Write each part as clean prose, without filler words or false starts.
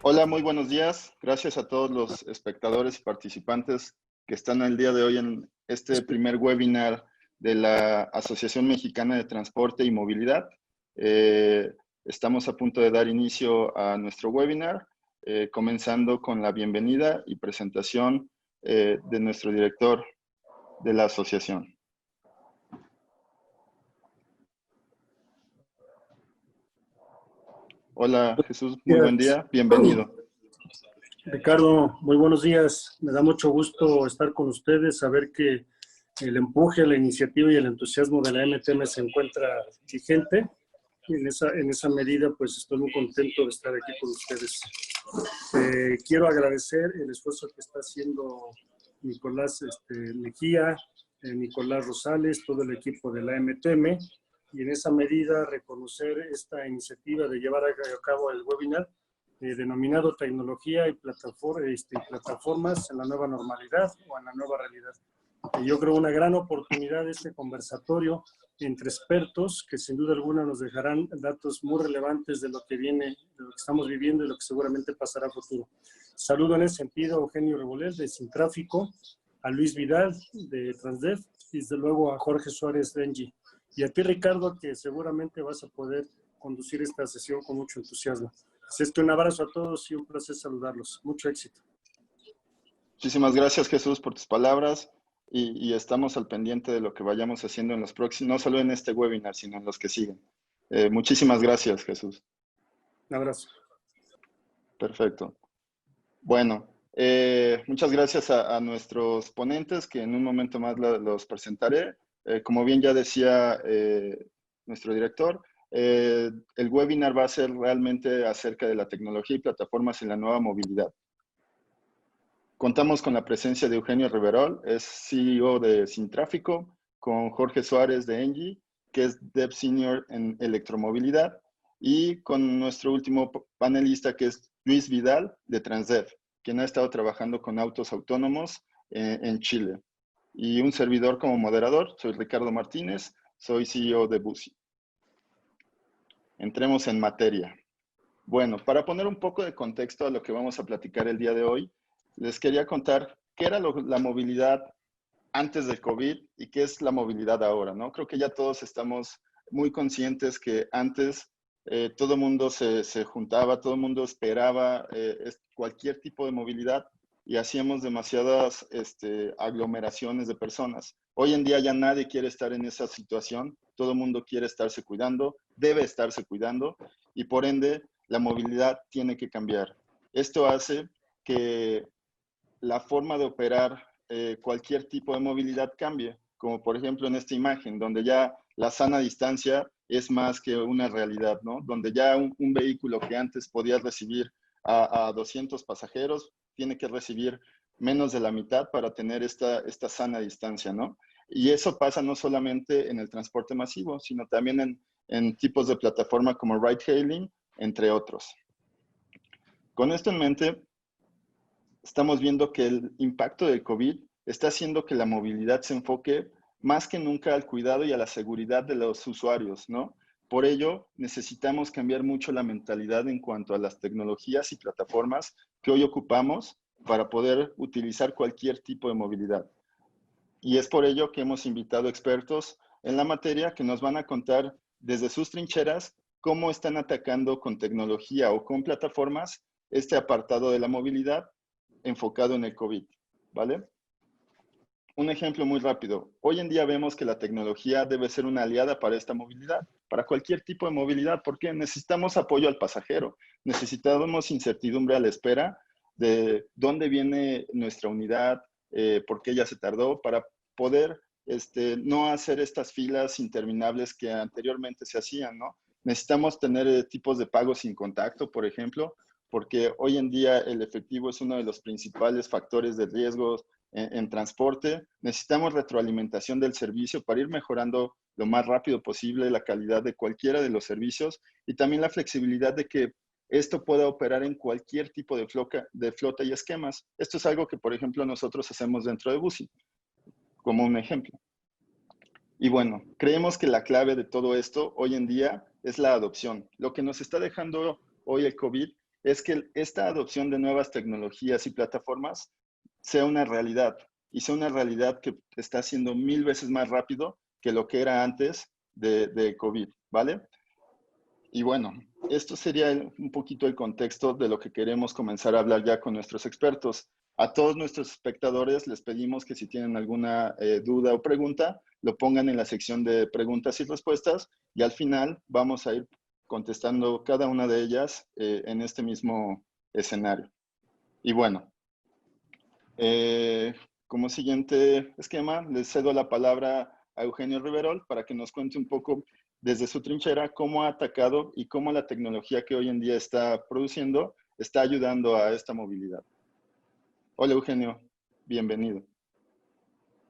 Hola, muy buenos días. Gracias a todos los espectadores y participantes que están el día de hoy en este primer webinar de la Asociación Mexicana de Transporte y Movilidad. Estamos a punto de dar inicio a nuestro webinar, comenzando con la bienvenida y presentación de nuestro director de la asociación. Hola, Jesús, muy buen día. Bienvenido. Ricardo, muy buenos días. Me da mucho gusto estar con ustedes, saber que el empuje, la iniciativa y el entusiasmo de la MTM se encuentra vigente. Y en esa medida, pues estoy muy contento de estar aquí con ustedes. Quiero agradecer el esfuerzo que está haciendo Nicolás Mejía, Nicolás Rosales, todo el equipo de la MTM, y en esa medida reconocer esta iniciativa de llevar a cabo el webinar denominado Tecnología y Plataformas en la Nueva Normalidad o en la Nueva Realidad. Yo creo una gran oportunidad este conversatorio entre expertos que sin duda alguna nos dejarán datos muy relevantes de lo que viene, de lo que estamos viviendo y lo que seguramente pasará a futuro. Saludo en ese sentido a Eugenio Rebolel de Sintráfico, a Luis Vidal de Transdev y desde luego a Jorge Suárez de Engie. Y a ti, Ricardo, que seguramente vas a poder conducir esta sesión con mucho entusiasmo. Así es que un abrazo a todos y un placer saludarlos. Mucho éxito. Muchísimas gracias, Jesús, por tus palabras y estamos al pendiente de lo que vayamos haciendo en los próximos, no solo en este webinar, sino en los que siguen. Muchísimas gracias, Jesús. Un abrazo. Perfecto. Bueno, muchas gracias a nuestros ponentes, que en un momento más los presentaré. Como bien ya decía nuestro director, el webinar va a ser realmente acerca de la tecnología y plataformas en la nueva movilidad. Contamos con la presencia de Eugenio Reverol, es CEO de Sintráfico, con Jorge Suárez de Engie, que es Dev Senior en electromovilidad, y con nuestro último panelista, que es Luis Vidal de Transdev, quien ha estado trabajando con autos autónomos en Chile. Y un servidor como moderador, soy Ricardo Martínez, soy CEO de Bussi. Entremos en materia. Bueno, para poner un poco de contexto a lo que vamos a platicar el día de hoy, les quería contar qué era la movilidad antes del COVID y qué es la movilidad ahora, ¿no? Creo que ya todos estamos muy conscientes que antes todo el mundo se juntaba, todo el mundo esperaba cualquier tipo de movilidad y hacíamos demasiadas aglomeraciones de personas. Hoy en día ya nadie quiere estar en esa situación, todo el mundo quiere estarse cuidando, debe estarse cuidando y por ende la movilidad tiene que cambiar. Esto hace que la forma de operar cualquier tipo de movilidad cambie, como por ejemplo en esta imagen, donde ya la sana distancia es más que una realidad, ¿no? Donde ya un vehículo que antes podía recibir a 200 pasajeros, tiene que recibir menos de la mitad para tener esta sana distancia, ¿no? Y eso pasa no solamente en el transporte masivo, sino también en tipos de plataforma como ride-hailing, entre otros. Con esto en mente, estamos viendo que el impacto del COVID está haciendo que la movilidad se enfoque más que nunca al cuidado y a la seguridad de los usuarios, ¿no? Por ello, necesitamos cambiar mucho la mentalidad en cuanto a las tecnologías y plataformas que hoy ocupamos para poder utilizar cualquier tipo de movilidad. Y es por ello que hemos invitado expertos en la materia que nos van a contar desde sus trincheras cómo están atacando con tecnología o con plataformas este apartado de la movilidad enfocado en el COVID, ¿vale? Un ejemplo muy rápido. Hoy en día vemos que la tecnología debe ser una aliada para esta movilidad, para cualquier tipo de movilidad, porque necesitamos apoyo al pasajero, necesitamos incertidumbre a la espera de dónde viene nuestra unidad, por qué ya se tardó, para poder no hacer estas filas interminables que anteriormente se hacían, ¿no? Necesitamos tener tipos de pago sin contacto, por ejemplo, porque hoy en día el efectivo es uno de los principales factores de riesgo en transporte. Necesitamos retroalimentación del servicio para ir mejorando lo más rápido posible la calidad de cualquiera de los servicios y también la flexibilidad de que esto pueda operar en cualquier tipo de flota y esquemas. Esto es algo que, por ejemplo, nosotros hacemos dentro de Bussi, como un ejemplo. Y bueno, creemos que la clave de todo esto hoy en día es la adopción. Lo que nos está dejando hoy el COVID es que esta adopción de nuevas tecnologías y plataformas sea una realidad y sea una realidad que está siendo 1000 veces más rápido que lo que era antes de COVID, ¿vale? Y bueno, esto sería un poquito el contexto de lo que queremos comenzar a hablar ya con nuestros expertos. A todos nuestros espectadores les pedimos que si tienen alguna duda o pregunta, lo pongan en la sección de preguntas y respuestas y al final vamos a ir contestando cada una de ellas en este mismo escenario. Y bueno, como siguiente esquema, les cedo la palabra a Eugenio Riverol para que nos cuente un poco desde su trinchera cómo ha atacado y cómo la tecnología que hoy en día está produciendo está ayudando a esta movilidad. Hola Eugenio, bienvenido.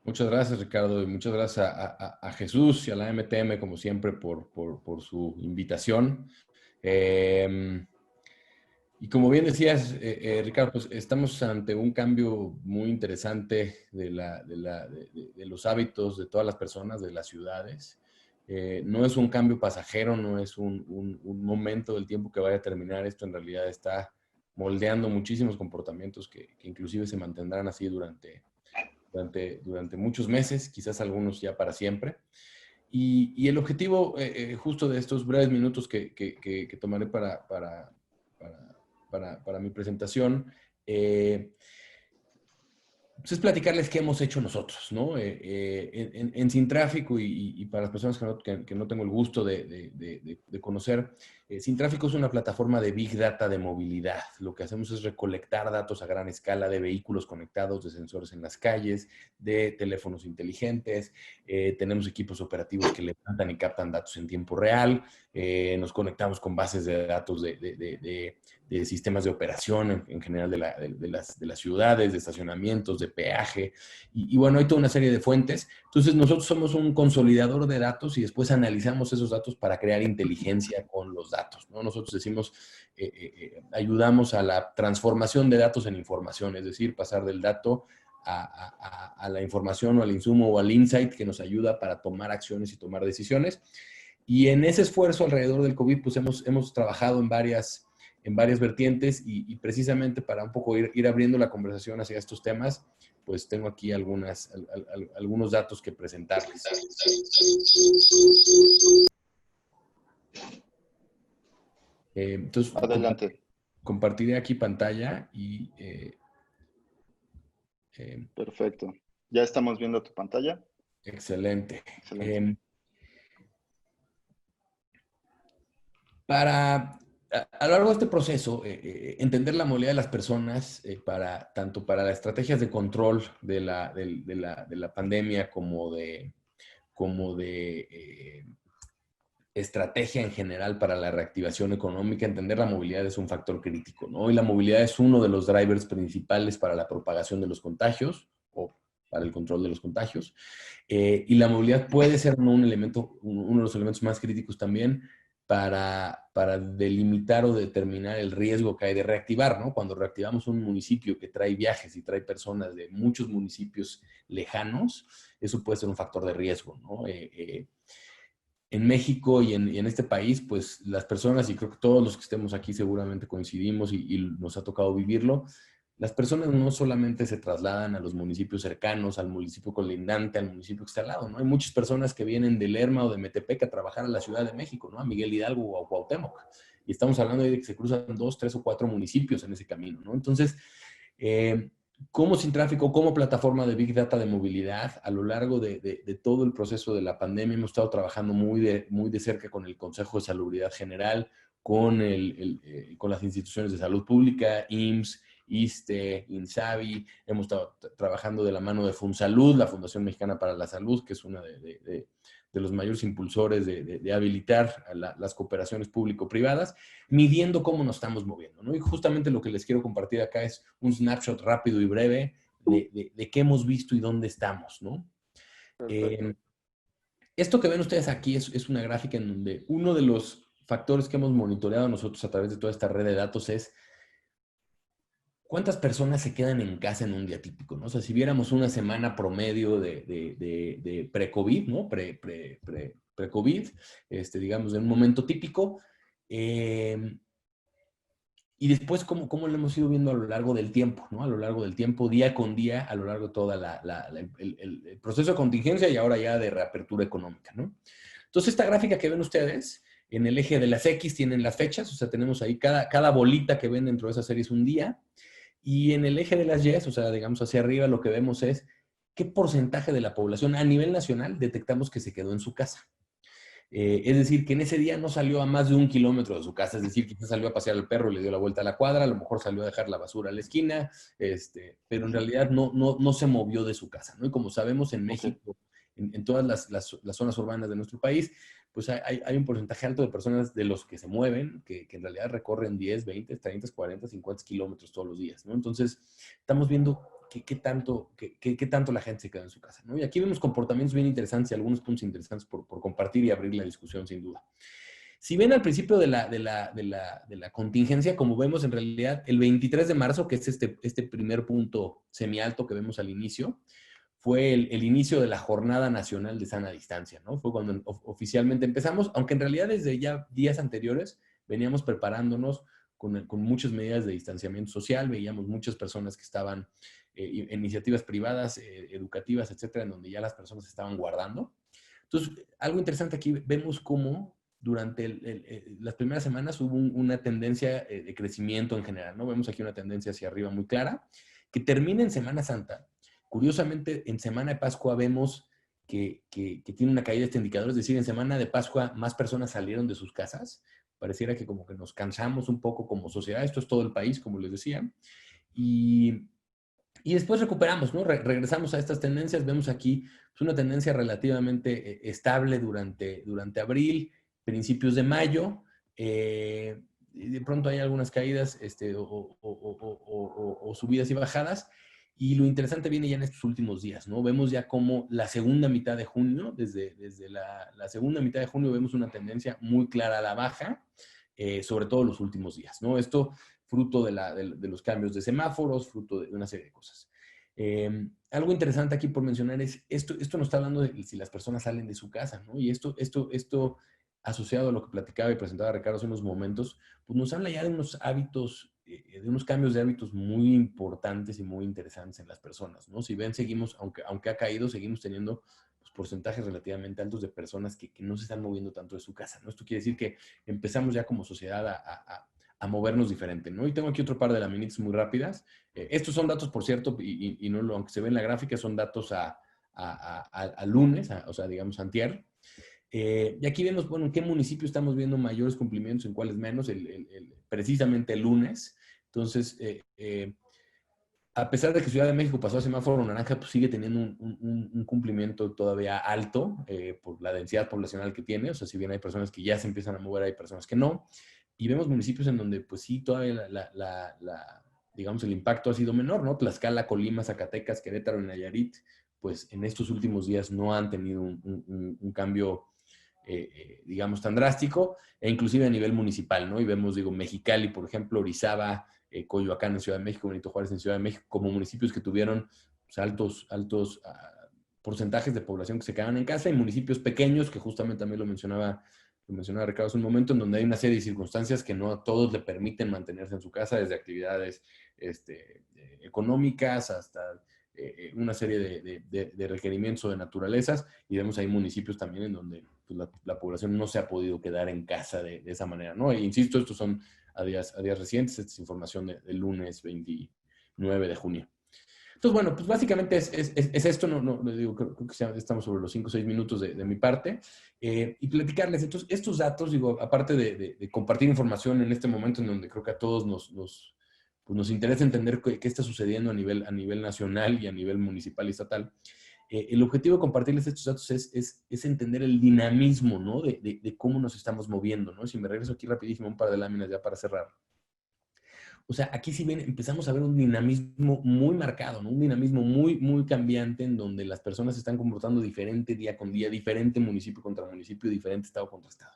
Muchas gracias, Ricardo, y muchas gracias a Jesús y a la MTM, como siempre, por su invitación. Y como bien decías, Ricardo, pues estamos ante un cambio muy interesante de los hábitos de todas las personas, de las ciudades. No es un cambio pasajero, no es un momento del tiempo que vaya a terminar. Esto en realidad está moldeando muchísimos comportamientos que inclusive se mantendrán así durante muchos meses, quizás algunos ya para siempre. Y el objetivo justo de estos breves minutos que tomaré para mi presentación, pues es platicarles qué hemos hecho nosotros, ¿no? En Sin Tráfico y para las personas que no tengo el gusto de conocer, Sin Tráfico es una plataforma de Big Data de movilidad. Lo que hacemos es recolectar datos a gran escala de vehículos conectados, de sensores en las calles, de teléfonos inteligentes. Tenemos equipos operativos que levantan y captan datos en tiempo real. Nos conectamos con bases de datos de sistemas de operación en general de las ciudades, de estacionamientos, de peaje, y bueno, hay toda una serie de fuentes. Entonces, nosotros somos un consolidador de datos y después analizamos esos datos para crear inteligencia con los datos, ¿no? Nosotros decimos, ayudamos a la transformación de datos en información, es decir, pasar del dato a la información o al insumo o al insight que nos ayuda para tomar acciones y tomar decisiones. Y en ese esfuerzo alrededor del COVID, pues hemos trabajado en varias vertientes y precisamente para un poco ir abriendo la conversación hacia estos temas, pues tengo aquí algunos datos que presentarles. Entonces, adelante. Compartiré aquí pantalla y... Perfecto. Ya estamos viendo tu pantalla. Excelente. Excelente. A lo largo de este proceso, entender la movilidad de las personas, tanto para las estrategias de control de la pandemia como de estrategia en general para la reactivación económica, entender la movilidad es un factor crítico, ¿no? Y la movilidad es uno de los drivers principales para la propagación de los contagios o para el control de los contagios. Y la movilidad puede ser uno de los elementos más críticos también para delimitar o determinar el riesgo que hay de reactivar, ¿no? Cuando reactivamos un municipio que trae viajes y trae personas de muchos municipios lejanos, eso puede ser un factor de riesgo, ¿no? En México y en este país, pues las personas, y creo que todos los que estemos aquí seguramente coincidimos y nos ha tocado vivirlo, las personas no solamente se trasladan a los municipios cercanos, al municipio colindante, al municipio que está al lado, ¿no? Hay muchas personas que vienen de Lerma o de Metepec a trabajar a la Ciudad de México, ¿no? A Miguel Hidalgo o a Cuauhtémoc. Y estamos hablando de que se cruzan 2, 3 o 4 municipios en ese camino, ¿no? Entonces, como Sin Tráfico, como plataforma de Big Data de movilidad, a lo largo de todo el proceso de la pandemia hemos estado trabajando muy de cerca con el Consejo de Salubridad General, con las instituciones de salud pública, IMSS, ISSSTE, INSABI. Hemos estado trabajando de la mano de FunSalud, la Fundación Mexicana para la Salud, que es una de los mayores impulsores de habilitar a las cooperaciones público-privadas, midiendo cómo nos estamos moviendo, ¿no? Y justamente lo que les quiero compartir acá es un snapshot rápido y breve de qué hemos visto y dónde estamos, ¿no? Esto que ven ustedes aquí es una gráfica en donde uno de los factores que hemos monitoreado nosotros a través de toda esta red de datos es ¿cuántas personas se quedan en casa en un día típico, ¿no? O sea, si viéramos una semana promedio de pre-COVID, ¿no? Pre-COVID, digamos, en un momento típico, Y después, cómo lo hemos ido viendo a lo largo del tiempo, ¿no? A lo largo del tiempo, día con día, a lo largo de todo el proceso de contingencia y ahora ya de reapertura económica, ¿no? Entonces, esta gráfica que ven ustedes, en el eje de las X tienen las fechas, o sea, tenemos ahí cada bolita que ven dentro de esa serie es un día, y en el eje de las Y, o sea, digamos hacia arriba, lo que vemos es qué porcentaje de la población a nivel nacional detectamos que se quedó en su casa. Es decir, que en ese día no salió a más de 1 kilómetro de su casa, es decir, quizás salió a pasear al perro, le dio la vuelta a la cuadra, a lo mejor salió a dejar la basura a la esquina, pero en realidad no se movió de su casa, ¿no? Y como sabemos, en México, en todas las zonas urbanas de nuestro país, pues hay un porcentaje alto de personas de los que se mueven, que en realidad recorren 10, 20, 30, 40, 50 kilómetros todos los días, ¿no? Entonces, estamos viendo qué tanto la gente se queda en su casa, ¿no? Y aquí vemos comportamientos bien interesantes y algunos puntos interesantes por compartir y abrir la discusión, sin duda. Si ven al principio de la contingencia, como vemos en realidad, el 23 de marzo, que es este primer punto semialto que vemos al inicio, fue el inicio de la Jornada Nacional de Sana Distancia, ¿no? Fue cuando oficialmente empezamos, aunque en realidad desde ya días anteriores veníamos preparándonos con muchas medidas de distanciamiento social, veíamos muchas personas que estaban iniciativas privadas, educativas, etcétera, en donde ya las personas estaban guardando. Entonces, algo interesante aquí, vemos cómo durante las primeras semanas hubo una tendencia de crecimiento en general, ¿no? Vemos aquí una tendencia hacia arriba muy clara, que termina en Semana Santa. Curiosamente, en Semana de Pascua vemos que tiene una caída este indicador, es decir, en Semana de Pascua más personas salieron de sus casas. Pareciera que como que nos cansamos un poco como sociedad, esto es todo el país, como les decía, y después recuperamos, ¿no? Regresamos a estas tendencias. Vemos aquí pues, una tendencia relativamente estable durante abril, principios de mayo. Y de pronto hay algunas caídas o subidas y bajadas. Y lo interesante viene ya en estos últimos días, ¿no? Vemos ya como la segunda mitad de junio, desde la segunda mitad de junio vemos una tendencia muy clara a la baja, sobre todo los últimos días, ¿no? Esto fruto de los cambios de semáforos, fruto de una serie de cosas. Algo interesante aquí por mencionar es, esto nos está hablando de si las personas salen de su casa, ¿no? Y esto asociado a lo que platicaba y presentaba Ricardo hace unos momentos, pues nos habla ya de unos hábitos, de unos cambios de hábitos muy importantes y muy interesantes en las personas, ¿no? Si ven, seguimos, aunque ha caído, seguimos teniendo pues, porcentajes relativamente altos de personas que no se están moviendo tanto de su casa, ¿no? Esto quiere decir que empezamos ya como sociedad a movernos diferente, ¿no? Y tengo aquí otro par de laminitas muy rápidas. Estos son datos, por cierto, y no aunque se ve en la gráfica, son datos a lunes, o sea, digamos, antier. Y aquí vemos, bueno, en qué municipio estamos viendo mayores cumplimientos, en cuáles menos, precisamente el lunes. Entonces, a pesar de que Ciudad de México pasó a semáforo naranja, pues sigue teniendo un cumplimiento todavía alto por la densidad poblacional que tiene. O sea, si bien hay personas que ya se empiezan a mover, hay personas que no. Y vemos municipios en donde, pues sí, todavía digamos, el impacto ha sido menor, ¿no? Tlaxcala, Colima, Zacatecas, Querétaro y Nayarit, pues en estos últimos días no han tenido un cambio, digamos, tan drástico, e inclusive a nivel municipal, ¿no? Y vemos, digo, Mexicali, por ejemplo, Orizaba, Coyoacán en Ciudad de México, Benito Juárez en Ciudad de México, como municipios que tuvieron pues, altos porcentajes de población que se quedaban en casa, y municipios pequeños, que justamente también lo mencionaba Ricardo hace un momento, en donde hay una serie de circunstancias que no a todos le permiten mantenerse en su casa, desde actividades económicas hasta una serie de requerimientos o de naturalezas, y vemos ahí municipios también en donde pues, la población no se ha podido quedar en casa de esa manera, ¿no? E insisto, estos son a días recientes, esta es información del lunes 29 de junio. Entonces, bueno, pues básicamente es esto, no digo, creo que estamos sobre los 5 o 6 minutos de mi parte, y platicarles. Entonces, estos datos, digo, aparte de compartir información en este momento en donde creo que a todos nos interesa entender qué está sucediendo a nivel nacional y a nivel municipal y estatal, el objetivo de compartirles estos datos es entender el dinamismo, ¿no? De cómo nos estamos moviendo, ¿no? Si me regreso aquí rapidísimo un par de láminas ya para cerrar. O sea, aquí sí empezamos a ver un dinamismo muy marcado, ¿no? Un dinamismo muy, muy cambiante en donde las personas se están comportando diferente día con día, diferente municipio contra municipio, diferente estado contra estado.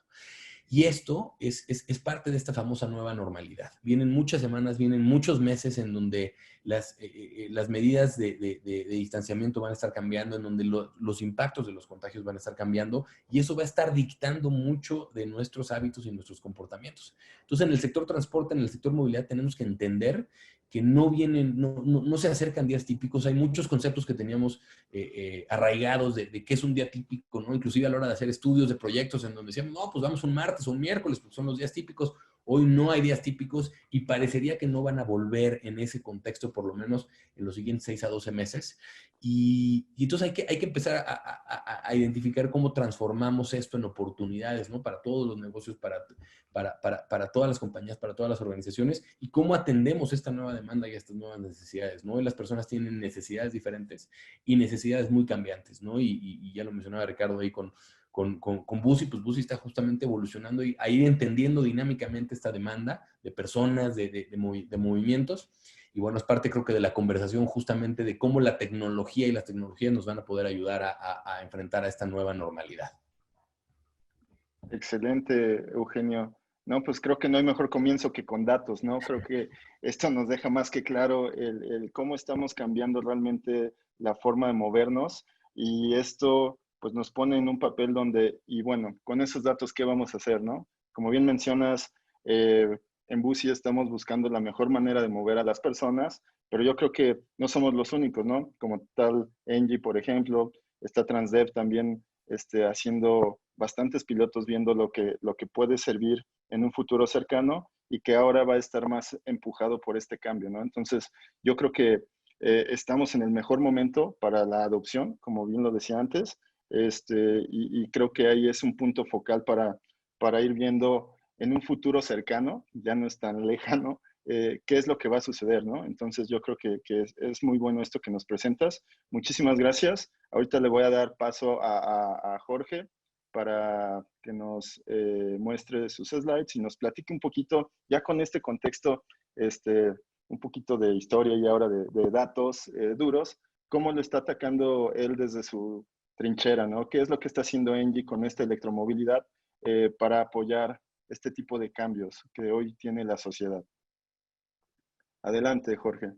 Y esto es parte de esta famosa nueva normalidad. Vienen muchas semanas, vienen muchos meses en donde las medidas de distanciamiento van a estar cambiando, en donde los impactos de los contagios van a estar cambiando, y eso va a estar dictando mucho de nuestros hábitos y nuestros comportamientos. Entonces, en el sector transporte, en el sector movilidad, tenemos que entender que no se acercan días típicos. Hay muchos conceptos que teníamos arraigados de qué es un día típico, ¿no? Inclusive a la hora de hacer estudios de proyectos en donde decíamos, no, pues vamos un martes o un miércoles, porque son los días típicos. Hoy no hay días típicos y parecería que no van a volver en ese contexto, por lo menos en los siguientes 6 a 12 meses. Y entonces hay que empezar a identificar cómo transformamos esto en oportunidades, ¿no? Para todos los negocios, para todas las compañías, para todas las organizaciones, y cómo atendemos esta nueva demanda y estas nuevas necesidades, ¿no? Y las personas tienen necesidades diferentes y necesidades muy cambiantes, ¿no? Y ya lo mencionaba Ricardo ahí con Busy, pues Busy está justamente evolucionando y a ir entendiendo dinámicamente esta demanda de personas, de movimientos. Y bueno, es parte creo que de la conversación justamente de cómo la tecnología y las tecnologías nos van a poder ayudar a enfrentar a esta nueva normalidad. Excelente, Eugenio. No, pues creo que no hay mejor comienzo que con datos, ¿no? Creo que esto nos deja más que claro el cómo estamos cambiando realmente la forma de movernos, y esto pues nos pone en un papel donde, y bueno, con esos datos, ¿qué vamos a hacer, no? Como bien mencionas, en Busy estamos buscando la mejor manera de mover a las personas, pero yo creo que no somos los únicos, ¿no? Como tal, Engie, por ejemplo, está Transdev también haciendo bastantes pilotos, viendo lo que puede servir en un futuro cercano y que ahora va a estar más empujado por este cambio, ¿no? Entonces, yo creo que estamos en el mejor momento para la adopción, como bien lo decía antes, y creo que ahí es un punto focal para ir viendo en un futuro cercano, ya no es tan lejano, qué es lo que va a suceder, ¿no? Entonces yo creo que es muy bueno esto que nos presentas. Muchísimas gracias. Ahorita le voy a dar paso a Jorge para que nos muestre sus slides y nos platique un poquito, ya con este contexto, un poquito de historia y ahora de datos duros, cómo lo está atacando él desde su trinchera, ¿no? ¿Qué es lo que está haciendo Engie con esta electromovilidad para apoyar este tipo de cambios que hoy tiene la sociedad? Adelante, Jorge.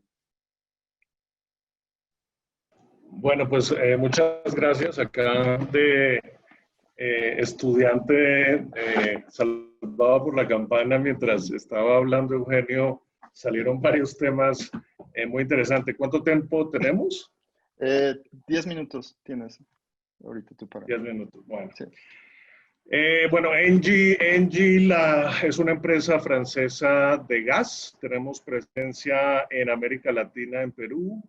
Bueno, pues muchas gracias. Acá de estudiante salvado por la campana, mientras estaba hablando Eugenio, salieron varios temas muy interesantes. ¿Cuánto tiempo tenemos? 10 minutos tienes ahorita tú para. 10 minutos, bueno. Sí. Bueno, Engie es una empresa francesa de gas. Tenemos presencia en América Latina, en Perú,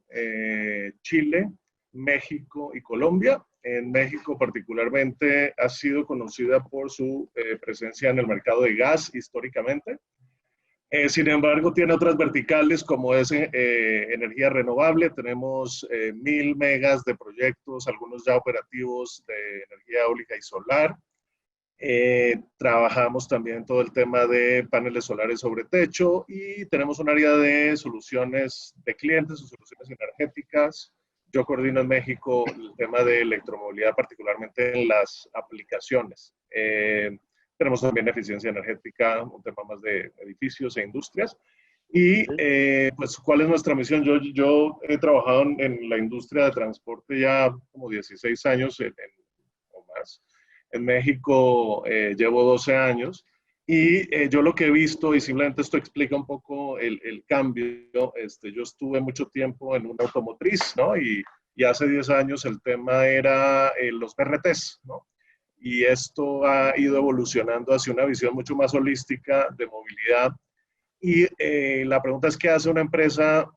Chile, México y Colombia. En México particularmente ha sido conocida por su presencia en el mercado de gas históricamente. Sin embargo, tiene otras verticales como es energía renovable. Tenemos 1000 megas de proyectos, algunos ya operativos de energía eólica y solar. Trabajamos también todo el tema de paneles solares sobre techo y tenemos un área de soluciones de clientes o soluciones energéticas. Yo coordino en México el tema de electromovilidad, particularmente en las aplicaciones. Tenemos también eficiencia energética, un tema más de edificios e industrias. Y pues, ¿cuál es nuestra misión? Yo he trabajado en la industria de transporte ya como 16 años o más. En México llevo 12 años y yo lo que he visto, y simplemente esto explica un poco el cambio, yo estuve mucho tiempo en una automotriz, ¿no? Y hace 10 años el tema era los BRTs, ¿no? Y esto ha ido evolucionando hacia una visión mucho más holística de movilidad. Y la pregunta es, ¿qué hace una empresa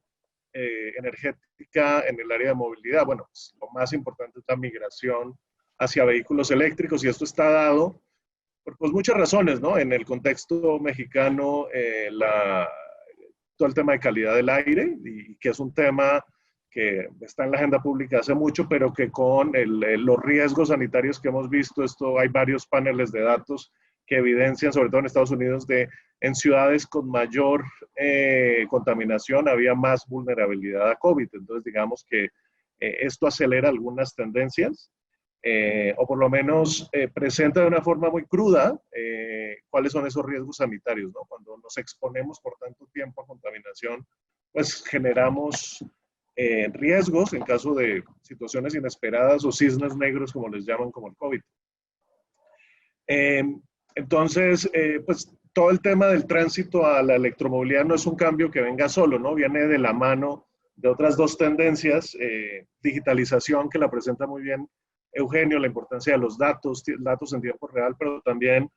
energética en el área de movilidad? Bueno, pues, lo más importante es la migración hacia vehículos eléctricos, y esto está dado por pues, muchas razones, ¿no? En el contexto mexicano, todo el tema de calidad del aire, y que es un tema que está en la agenda pública hace mucho, pero que con los riesgos sanitarios que hemos visto, hay varios paneles de datos que evidencian, sobre todo en Estados Unidos, en ciudades con mayor contaminación había más vulnerabilidad a COVID. Entonces, digamos que esto acelera algunas tendencias. O por lo menos presenta de una forma muy cruda cuáles son esos riesgos sanitarios, ¿no? Cuando nos exponemos por tanto tiempo a contaminación, pues generamos riesgos en caso de situaciones inesperadas o cisnes negros, como les llaman, como el COVID. Entonces, pues todo el tema del tránsito a la electromovilidad no es un cambio que venga solo, ¿no? Viene de la mano de otras dos tendencias, digitalización, que la presenta muy bien Eugenio, la importancia de los datos en tiempo real, pero también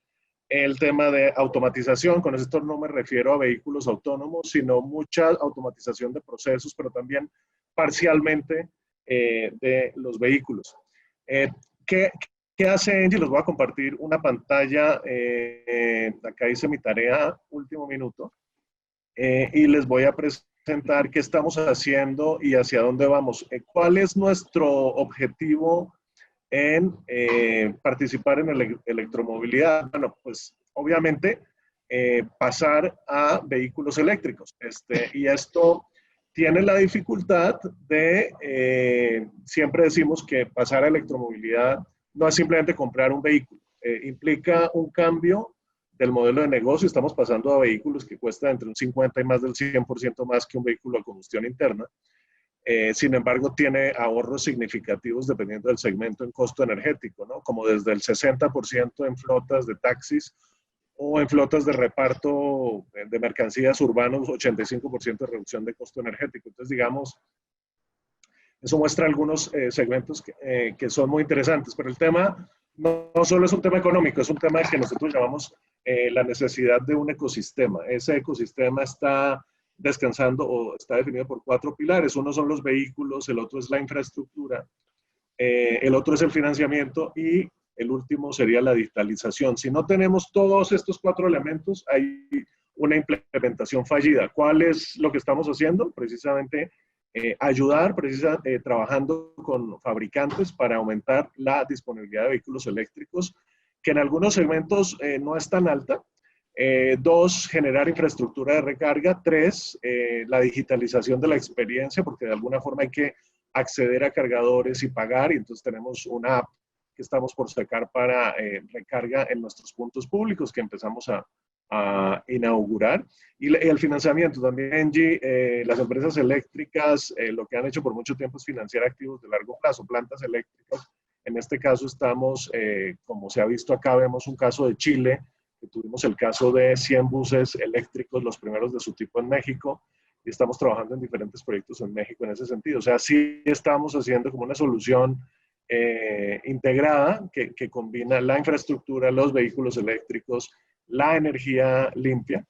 el tema de automatización. Con esto no me refiero a vehículos autónomos, sino mucha automatización de procesos, pero también parcialmente de los vehículos. ¿Qué hace Engie? Les voy a compartir una pantalla. Acá hice mi tarea, último minuto, y les voy a presentar qué estamos haciendo y hacia dónde vamos. ¿Cuál es nuestro objetivo en participar en electromovilidad? Bueno, pues obviamente pasar a vehículos eléctricos. Y esto tiene la dificultad de, siempre decimos que pasar a electromovilidad no es simplemente comprar un vehículo, implica un cambio del modelo de negocio. Estamos pasando a vehículos que cuestan entre un 50 y más del 100% más que un vehículo a combustión interna. Sin embargo, tiene ahorros significativos dependiendo del segmento en costo energético, ¿no? Como desde el 60% en flotas de taxis o en flotas de reparto de mercancías urbanos, 85% de reducción de costo energético. Entonces, digamos, eso muestra algunos segmentos que son muy interesantes, pero el tema no solo es un tema económico, es un tema que nosotros llamamos la necesidad de un ecosistema. Ese ecosistema está descansando o está definido por 4 pilares. Uno son los vehículos, el otro es la infraestructura, el otro es el financiamiento y el último sería la digitalización. Si no tenemos todos estos 4 elementos, hay una implementación fallida. ¿Cuál es lo que estamos haciendo? Precisamente ayudar, trabajando con fabricantes para aumentar la disponibilidad de vehículos eléctricos, que en algunos segmentos no es tan alta. 2, generar infraestructura de recarga. 3, la digitalización de la experiencia, porque de alguna forma hay que acceder a cargadores y pagar, y entonces tenemos una app que estamos por sacar para recarga en nuestros puntos públicos que empezamos a inaugurar. Y el financiamiento también, Engie, las empresas eléctricas, lo que han hecho por mucho tiempo es financiar activos de largo plazo, plantas eléctricas. En este caso estamos, como se ha visto acá, vemos un caso de Chile, que tuvimos el caso de 100 buses eléctricos, los primeros de su tipo en México, y estamos trabajando en diferentes proyectos en México en ese sentido. O sea, sí estamos haciendo como una solución integrada que combina la infraestructura, los vehículos eléctricos, la energía limpia.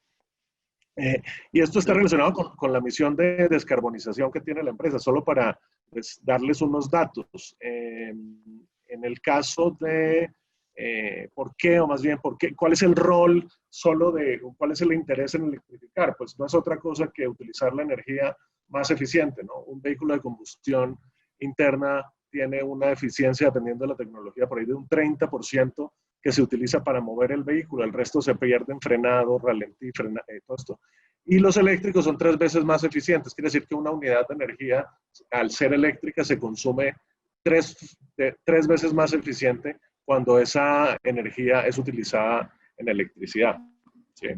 Y esto está relacionado con la misión de descarbonización que tiene la empresa. Solo para pues, darles unos datos. En el caso de ¿por qué? O más bien, ¿cuál es el rol cuál es el interés en electrificar? Pues no es otra cosa que utilizar la energía más eficiente, ¿no? Un vehículo de combustión interna tiene una eficiencia, dependiendo de la tecnología, por ahí de un 30% que se utiliza para mover el vehículo. El resto se pierde en frenado, ralentí, todo esto. Y los eléctricos son 3 veces más eficientes. Quiere decir que una unidad de energía, al ser eléctrica, se consume 3 veces más eficiente cuando esa energía es utilizada en electricidad. ¿Sí?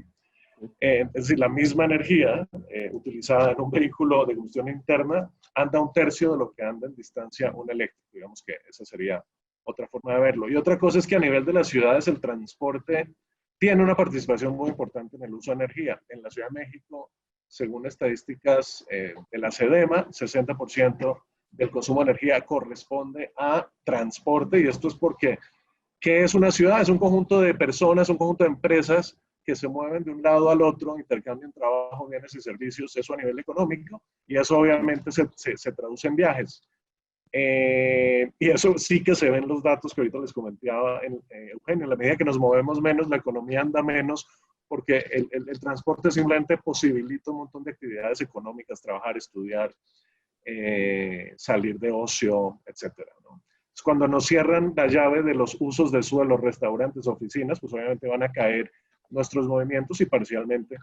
Es decir, la misma energía utilizada en un vehículo de combustión interna anda un tercio de lo que anda en distancia un eléctrico. Digamos que esa sería otra forma de verlo. Y otra cosa es que a nivel de las ciudades el transporte tiene una participación muy importante en el uso de energía. En la Ciudad de México, según estadísticas de la SEDEMA, 60% del consumo de energía corresponde a transporte, y esto es porque ¿qué es una ciudad? Es un conjunto de personas, un conjunto de empresas que se mueven de un lado al otro, intercambian trabajo, bienes y servicios, eso a nivel económico, y eso obviamente se traduce en viajes. Y eso sí que se ven los datos que ahorita les comentaba Eugenio. En la medida que nos movemos menos, la economía anda menos, porque el transporte simplemente posibilita un montón de actividades económicas, trabajar, estudiar, salir de ocio, etcétera, ¿no? Cuando nos cierran la llave de los usos de suelo, restaurantes, oficinas, pues obviamente van a caer nuestros movimientos y parcialmente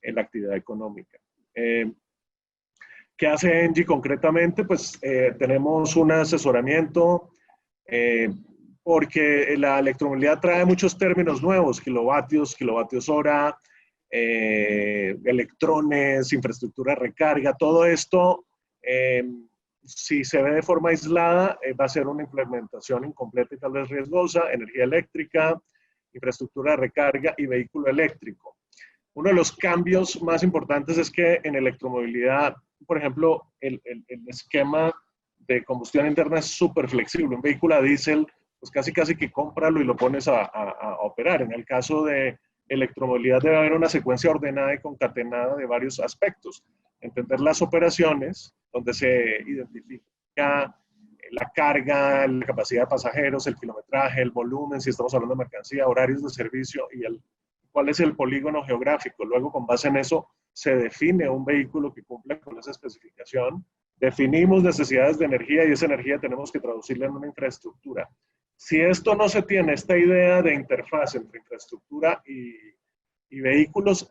en la actividad económica. ¿Qué hace Engie concretamente? Pues tenemos un asesoramiento porque la electromovilidad trae muchos términos nuevos, kilovatios, kilovatios hora, electrones, infraestructura de recarga, todo esto, si se ve de forma aislada, va a ser una implementación incompleta y tal vez riesgosa, energía eléctrica, infraestructura de recarga y vehículo eléctrico. Uno de los cambios más importantes es que en electromovilidad, por ejemplo, el esquema de combustión interna es súper flexible. Un vehículo a diésel, pues casi que cómpralo y lo pones a operar. En el caso de electromovilidad debe haber una secuencia ordenada y concatenada de varios aspectos. Entender las operaciones, donde se identifica la carga, la capacidad de pasajeros, el kilometraje, el volumen, si estamos hablando de mercancía, horarios de servicio y cuál es el polígono geográfico. Luego, con base en eso, se define un vehículo que cumple con esa especificación. Definimos necesidades de energía y esa energía tenemos que traducirla en una infraestructura. Si esto no se tiene, esta idea de interfaz entre infraestructura y vehículos,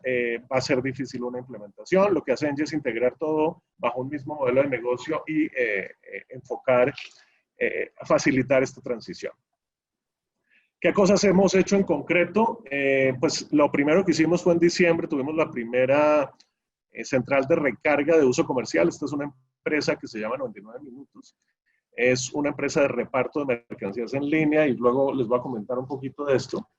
va a ser difícil una implementación. Lo que hace Engie es integrar todo bajo un mismo modelo de negocio y enfocar, facilitar esta transición. ¿Qué cosas hemos hecho en concreto? Pues lo primero que hicimos fue en diciembre, tuvimos la primera central de recarga de uso comercial. Esta es una empresa que se llama 99 Minutos. Es una empresa de reparto de mercancías en línea y luego les voy a comentar un poquito de esto.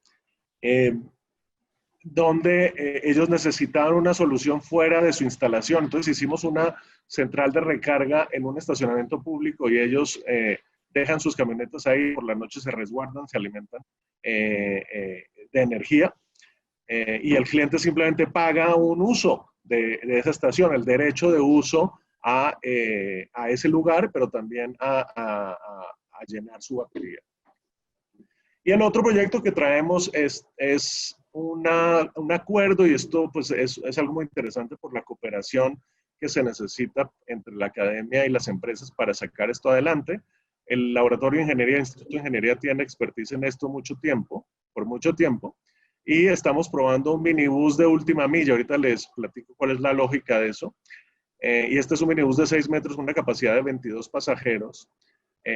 Donde ellos necesitaban una solución fuera de su instalación. Entonces hicimos una central de recarga en un estacionamiento público y ellos dejan sus camionetas ahí, por la noche se resguardan, se alimentan de energía y el cliente simplemente paga un uso de esa estación, el derecho de uso a ese lugar, pero también a llenar su batería. Y el otro proyecto que traemos es un acuerdo, y esto pues es algo muy interesante por la cooperación que se necesita entre la academia y las empresas para sacar esto adelante. El Laboratorio de Ingeniería, el Instituto de Ingeniería tiene expertise en esto por mucho tiempo, y estamos probando un minibús de última milla. Ahorita les platico cuál es la lógica de eso. Y este es un minibús de 6 metros con una capacidad de 22 pasajeros.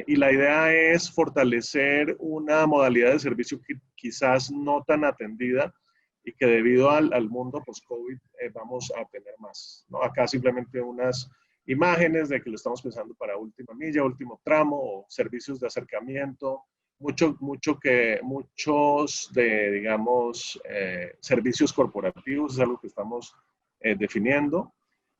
Y la idea es fortalecer una modalidad de servicio que quizás no tan atendida y que debido al mundo post-COVID vamos a tener más, ¿no? Acá simplemente unas imágenes de que lo estamos pensando para última milla, último tramo, o servicios de acercamiento, muchos de, digamos, servicios corporativos, es algo que estamos definiendo.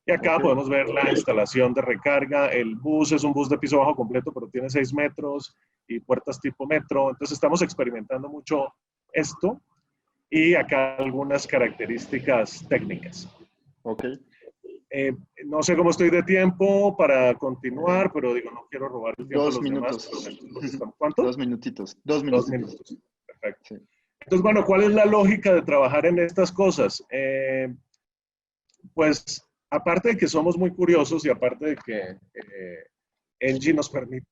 Y acá podemos ver la instalación de recarga. El bus es un bus de piso bajo completo, pero tiene 6 metros y puertas tipo metro. Entonces estamos experimentando mucho esto. Y acá algunas características técnicas. Ok. No sé cómo estoy de tiempo para continuar, pero digo, no quiero robar el tiempo 2 minutos. ¿Cuánto? 2 minutitos. 2 minutos. minutos. 2 minutos. Perfecto. Sí. Entonces, bueno, ¿cuál es la lógica de trabajar en estas cosas? Pues, aparte de que somos muy curiosos y aparte de que Engie nos permite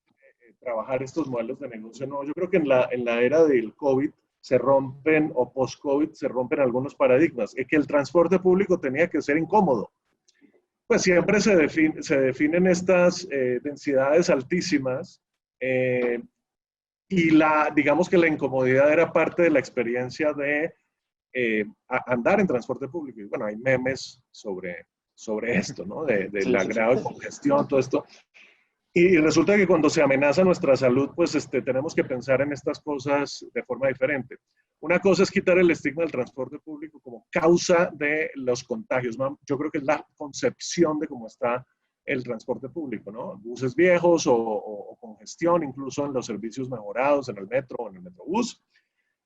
trabajar estos modelos de negocio, no, yo creo que en la era del COVID se rompen, o post-COVID, se rompen algunos paradigmas. Es que el transporte público tenía que ser incómodo. Pues siempre se definen estas densidades altísimas y digamos que la incomodidad era parte de la experiencia de andar en transporte público. Y bueno, hay memes sobre esto, ¿no? De la grado de congestión, todo esto. Y resulta que cuando se amenaza nuestra salud, pues tenemos que pensar en estas cosas de forma diferente. Una cosa es quitar el estigma del transporte público como causa de los contagios, ¿no? Yo creo que es la concepción de cómo está el transporte público, ¿no? Buses viejos o congestión, incluso en los servicios mejorados, en el metro o en el metrobús.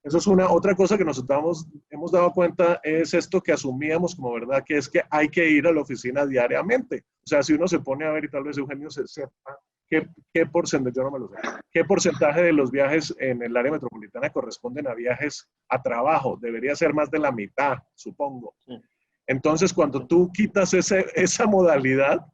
Eso es otra cosa que nos hemos dado cuenta, es esto que asumíamos como verdad, que es que hay que ir a la oficina diariamente. O sea, si uno se pone a ver, y tal vez Eugenio se sepa, qué porcentaje, yo no me lo sé, qué porcentaje de los viajes en el área metropolitana corresponden a viajes a trabajo. Debería ser más de la mitad, supongo. Entonces, cuando tú quitas esa modalidad,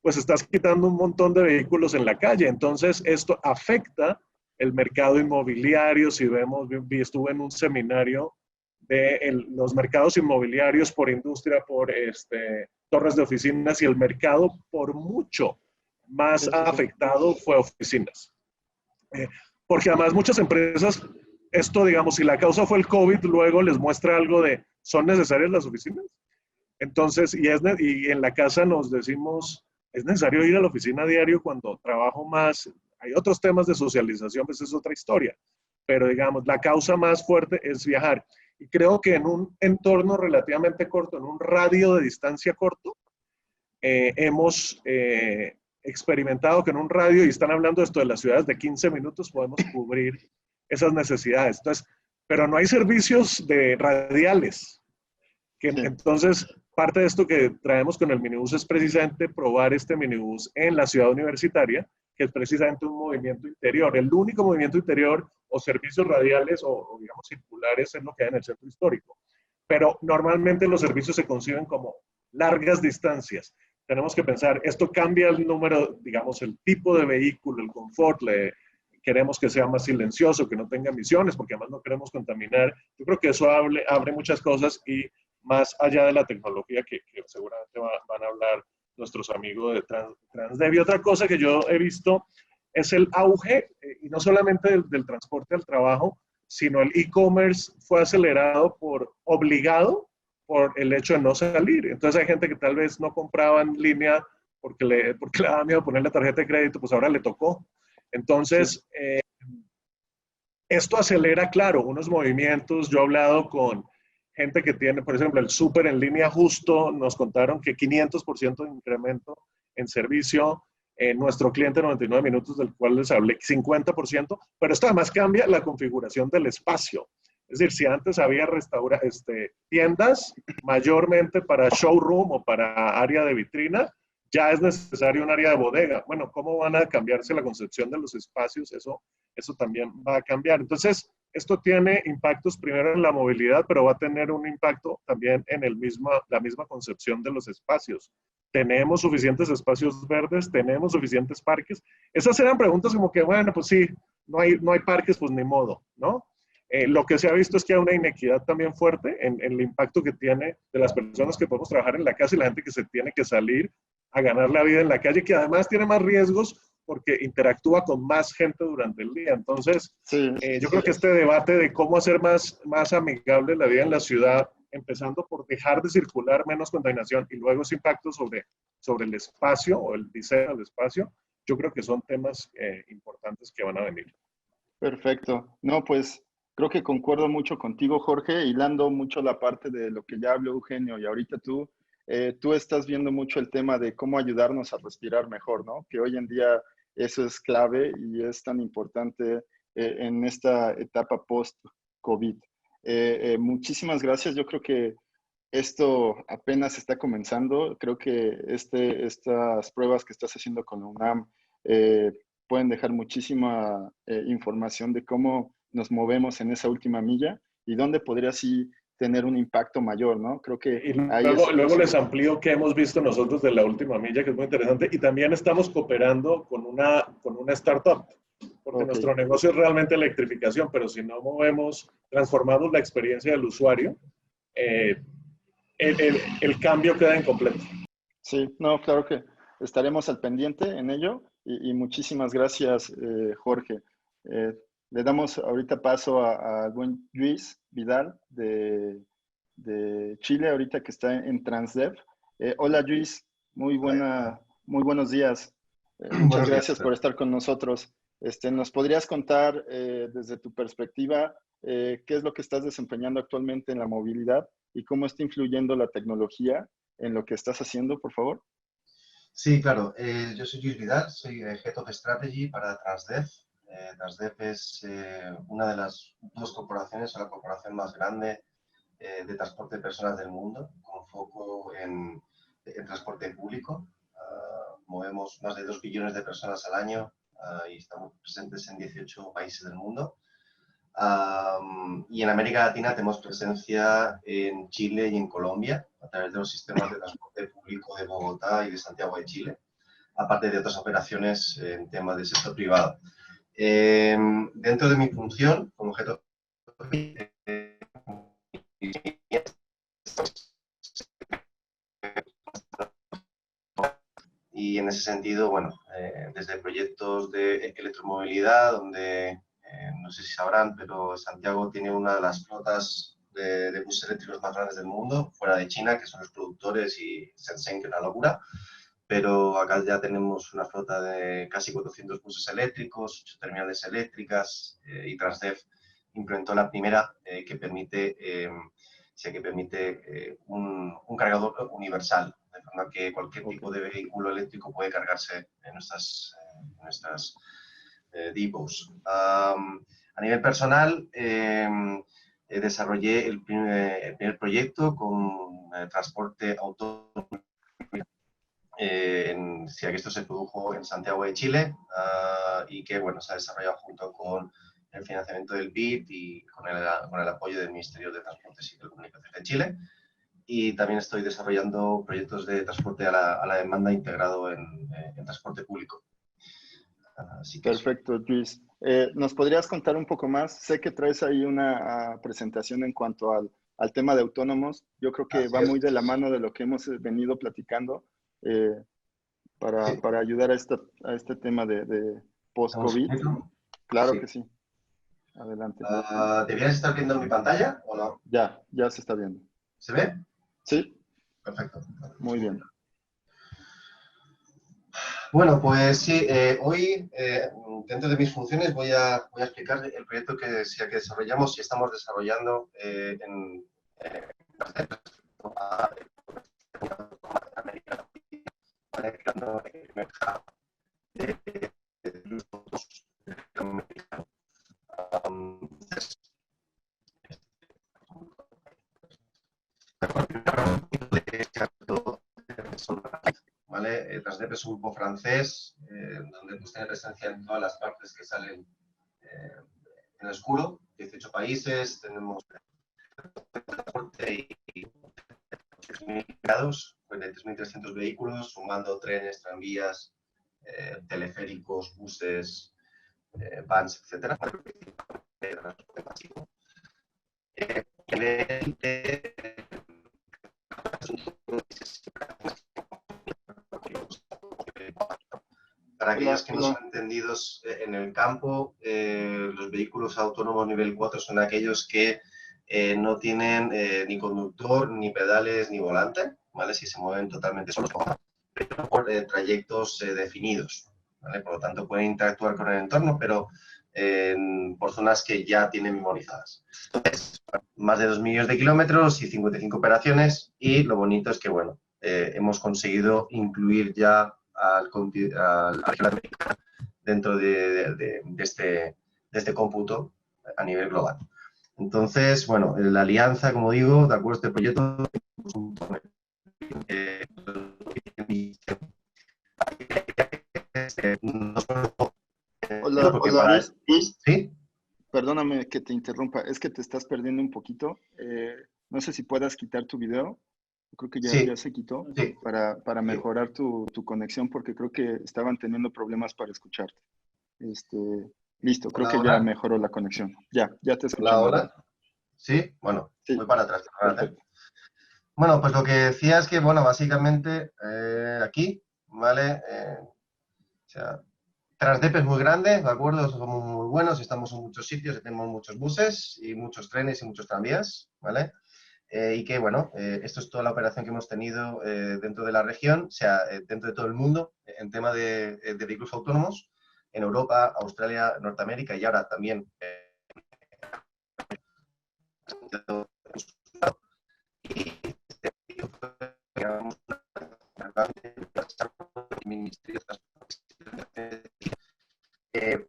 pues estás quitando un montón de vehículos en la calle. Entonces, esto afecta el mercado inmobiliario. Si vemos, estuve en un seminario de los mercados inmobiliarios por industria, por torres de oficinas, y el mercado por mucho más afectado fue oficinas. porque además muchas empresas, esto digamos, si la causa fue el COVID, luego les muestra algo de, ¿son necesarias las oficinas? Entonces, y en la casa nos decimos, es necesario ir a la oficina a diario cuando trabajo más. Hay otros temas de socialización, pues es otra historia. Pero digamos, la causa más fuerte es viajar. Y creo que en un entorno relativamente corto, en un radio de distancia corto, hemos experimentado que en un radio, y están hablando esto de las ciudades de 15 minutos, podemos cubrir esas necesidades. Entonces, pero no hay servicios de radiales. Que, Sí. entonces, parte de esto que traemos con el minibús es precisamente probar este minibús en la ciudad universitaria, que es precisamente un movimiento interior. El único movimiento interior o servicios radiales o digamos, circulares es lo que hay en el centro histórico. Pero normalmente los servicios se conciben como largas distancias. Tenemos que pensar, esto cambia el número, digamos, el tipo de vehículo, el confort, queremos que sea más silencioso, que no tenga emisiones, porque además no queremos contaminar. Yo creo que eso abre muchas cosas y más allá de la tecnología que seguramente van a hablar nuestros amigos de Transdev. Y otra cosa que yo he visto es el auge, y no solamente del transporte al trabajo, sino el e-commerce fue acelerado obligado por el hecho de no salir. Entonces hay gente que tal vez no compraba en línea porque le daba miedo poner la tarjeta de crédito, pues ahora le tocó. Entonces, sí. Esto acelera, claro, unos movimientos. Yo he hablado con gente que tiene, por ejemplo, el súper en línea justo, nos contaron que 500% de incremento en servicio. Nuestro cliente 99 minutos, del cual les hablé, 50%, pero esto además cambia la configuración del espacio. Es decir, si antes había tiendas mayormente para showroom o para área de vitrina, ya es necesario un área de bodega. Bueno, ¿cómo van a cambiarse la concepción de los espacios? Eso también va a cambiar. Entonces, esto tiene impactos primero en la movilidad, pero va a tener un impacto también en la misma concepción de los espacios. ¿Tenemos suficientes espacios verdes? ¿Tenemos suficientes parques? Esas eran preguntas como que, bueno, pues sí, no hay parques, pues ni modo, ¿no? Lo que se ha visto es que hay una inequidad también fuerte en el impacto que tiene de las personas que podemos trabajar en la casa y la gente que se tiene que salir a ganar la vida en la calle, que además tiene más riesgos porque interactúa con más gente durante el día. Entonces, Sí. Yo creo que este debate de cómo hacer más amigable la vida en la ciudad, empezando por dejar de circular, menos contaminación, y luego ese impacto sobre el espacio o el diseño del espacio, yo creo que son temas importantes que van a venir. Perfecto. No, pues creo que concuerdo mucho contigo, Jorge, hilando mucho la parte de lo que ya habló Eugenio y ahorita tú estás viendo mucho el tema de cómo ayudarnos a respirar mejor, ¿no? Que hoy en día eso es clave y es tan importante en esta etapa post-COVID. Muchísimas gracias. Yo creo que esto apenas está comenzando. Creo que estas pruebas que estás haciendo con la UNAM pueden dejar muchísima información de cómo nos movemos en esa última milla y dónde podría sí tener un impacto mayor, ¿no? Creo que y ahí luego les amplío qué hemos visto nosotros de la última milla, que es muy interesante, y también estamos cooperando con una startup, porque nuestro negocio es realmente electrificación, pero si no transformamos la experiencia del usuario, el cambio queda incompleto. Sí, no, claro que estaremos al pendiente en ello y muchísimas gracias, Jorge. Le damos ahorita paso al buen Luis Vidal de Chile, ahorita que está en Transdev. Hola Luis, muy buenos días. Muchas gracias por estar con nosotros. ¿Nos podrías contar desde tu perspectiva qué es lo que estás desempeñando actualmente en la movilidad y cómo está influyendo la tecnología en lo que estás haciendo, por favor? Sí, claro. Yo soy Luis Vidal, soy Head of Strategy para Transdev. Transdev es una de las dos corporaciones, o la corporación más grande de transporte de personas del mundo, con foco en transporte público. Movemos más de 2 billones de personas al año y estamos presentes en 18 países del mundo. Y en América Latina tenemos presencia en Chile y en Colombia a través de los sistemas de transporte público de Bogotá y de Santiago de Chile, aparte de otras operaciones en temas del sector privado. Dentro de mi función como objeto y en ese sentido, bueno, desde proyectos de electromovilidad, donde no sé si sabrán, pero Santiago tiene una de las flotas de buses eléctricos más grandes del mundo, fuera de China, que son los productores, y Shenzhen, que es una locura. Pero acá ya tenemos una flota de casi 400 buses eléctricos, 8 terminales eléctricas, y Transdev implementó la primera que permite, un cargador universal, de forma que cualquier tipo de vehículo eléctrico puede cargarse en nuestras depots. A nivel personal, desarrollé el primer proyecto con transporte autónomo. Sí, que esto se produjo en Santiago de Chile, y que bueno, se ha desarrollado junto con el financiamiento del BID y con el apoyo del Ministerio de Transportes y Telecomunicaciones de Chile. Y también estoy desarrollando proyectos de transporte a la demanda integrado en transporte público. Así que Perfecto, Luis. ¿Nos podrías contar un poco más? Sé que traes ahí una presentación en cuanto al tema de autónomos. Yo creo que va muy de la mano de lo que hemos venido platicando, para ayudar a este tema de post-COVID. Claro sí. que sí. Adelante. ¿Deberías estar viendo mi pantalla o no? Ya se está viendo. ¿Se ve? Sí. Perfecto. Muy bien. Bueno, pues sí, hoy dentro de mis funciones voy a explicar el proyecto que desarrollamos y estamos desarrollando en América Latina, el primer hub de los americanos. ¿Vale? Transdev es un grupo francés donde pues tiene presencia en todas las partes que salen en el escudo, 18 países, tenemos 3.300 vehículos, sumando trenes, tranvías, teleféricos, buses, vans, etc. Para aquellos que no son entendidos en el campo, los vehículos autónomos nivel 4 son aquellos que no tienen ni conductor, ni pedales, ni volante, ¿vale? Si se mueven totalmente solos, pero por trayectos definidos, ¿vale? Por lo tanto, pueden interactuar con el entorno, pero por zonas que ya tienen memorizadas. Entonces, más de 2 millones de kilómetros y 55 operaciones, y lo bonito es que, bueno, hemos conseguido incluir ya al región americana dentro de este cómputo a nivel global. Entonces, bueno, la alianza, como digo, de acuerdo a este proyecto, Hola, Luis. ¿Sí? Perdóname que te interrumpa, es que te estás perdiendo un poquito. No sé si puedas quitar tu video. Creo que ya se quitó, sí, para mejorar tu conexión, porque creo que estaban teniendo problemas para escucharte. Listo, creo que ya mejoró la conexión. Ya te escuchamos. Hola. ¿Sí? Bueno, Sí, voy para atrás. perfecto. Bueno, pues lo que decía es que, bueno, básicamente aquí, ¿vale? O sea, Transdev es muy grande, ¿de acuerdo? Somos muy buenos, estamos en muchos sitios, tenemos muchos buses y muchos trenes y muchos tranvías, ¿vale? Y que, bueno, esto es toda la operación que hemos tenido dentro de la región, o sea, dentro de todo el mundo, en tema de vehículos autónomos, en Europa, Australia, Norteamérica y ahora también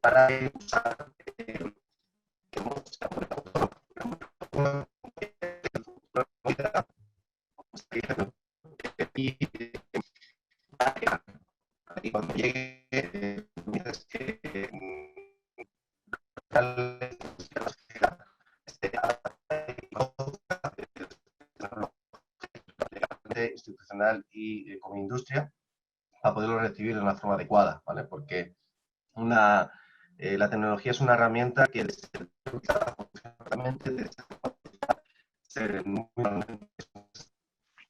para usar y cuando llegue institucional y como industria, a poderlo recibir de una forma adecuada, ¿vale? Porque la tecnología es una herramienta que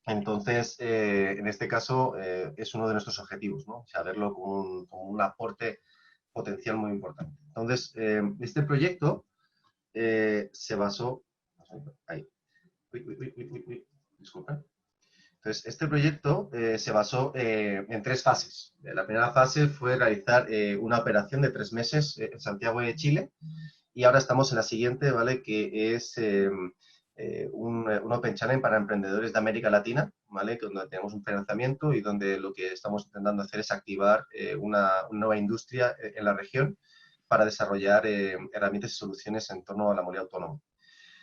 entonces, en este caso, es uno de nuestros objetivos, ¿no? O sea, verlo como un aporte potencial muy importante. Entonces, este proyecto se basó... Ahí. Disculpen. Entonces, este proyecto se basó en 3 fases. La primera fase fue realizar una operación de 3 meses en Santiago de Chile, y ahora estamos en la siguiente, ¿vale? Que es un Open Challenge para emprendedores de América Latina, ¿vale? Donde tenemos un financiamiento y donde lo que estamos intentando hacer es activar una nueva industria en la región para desarrollar herramientas y soluciones en torno a la movilidad autónoma.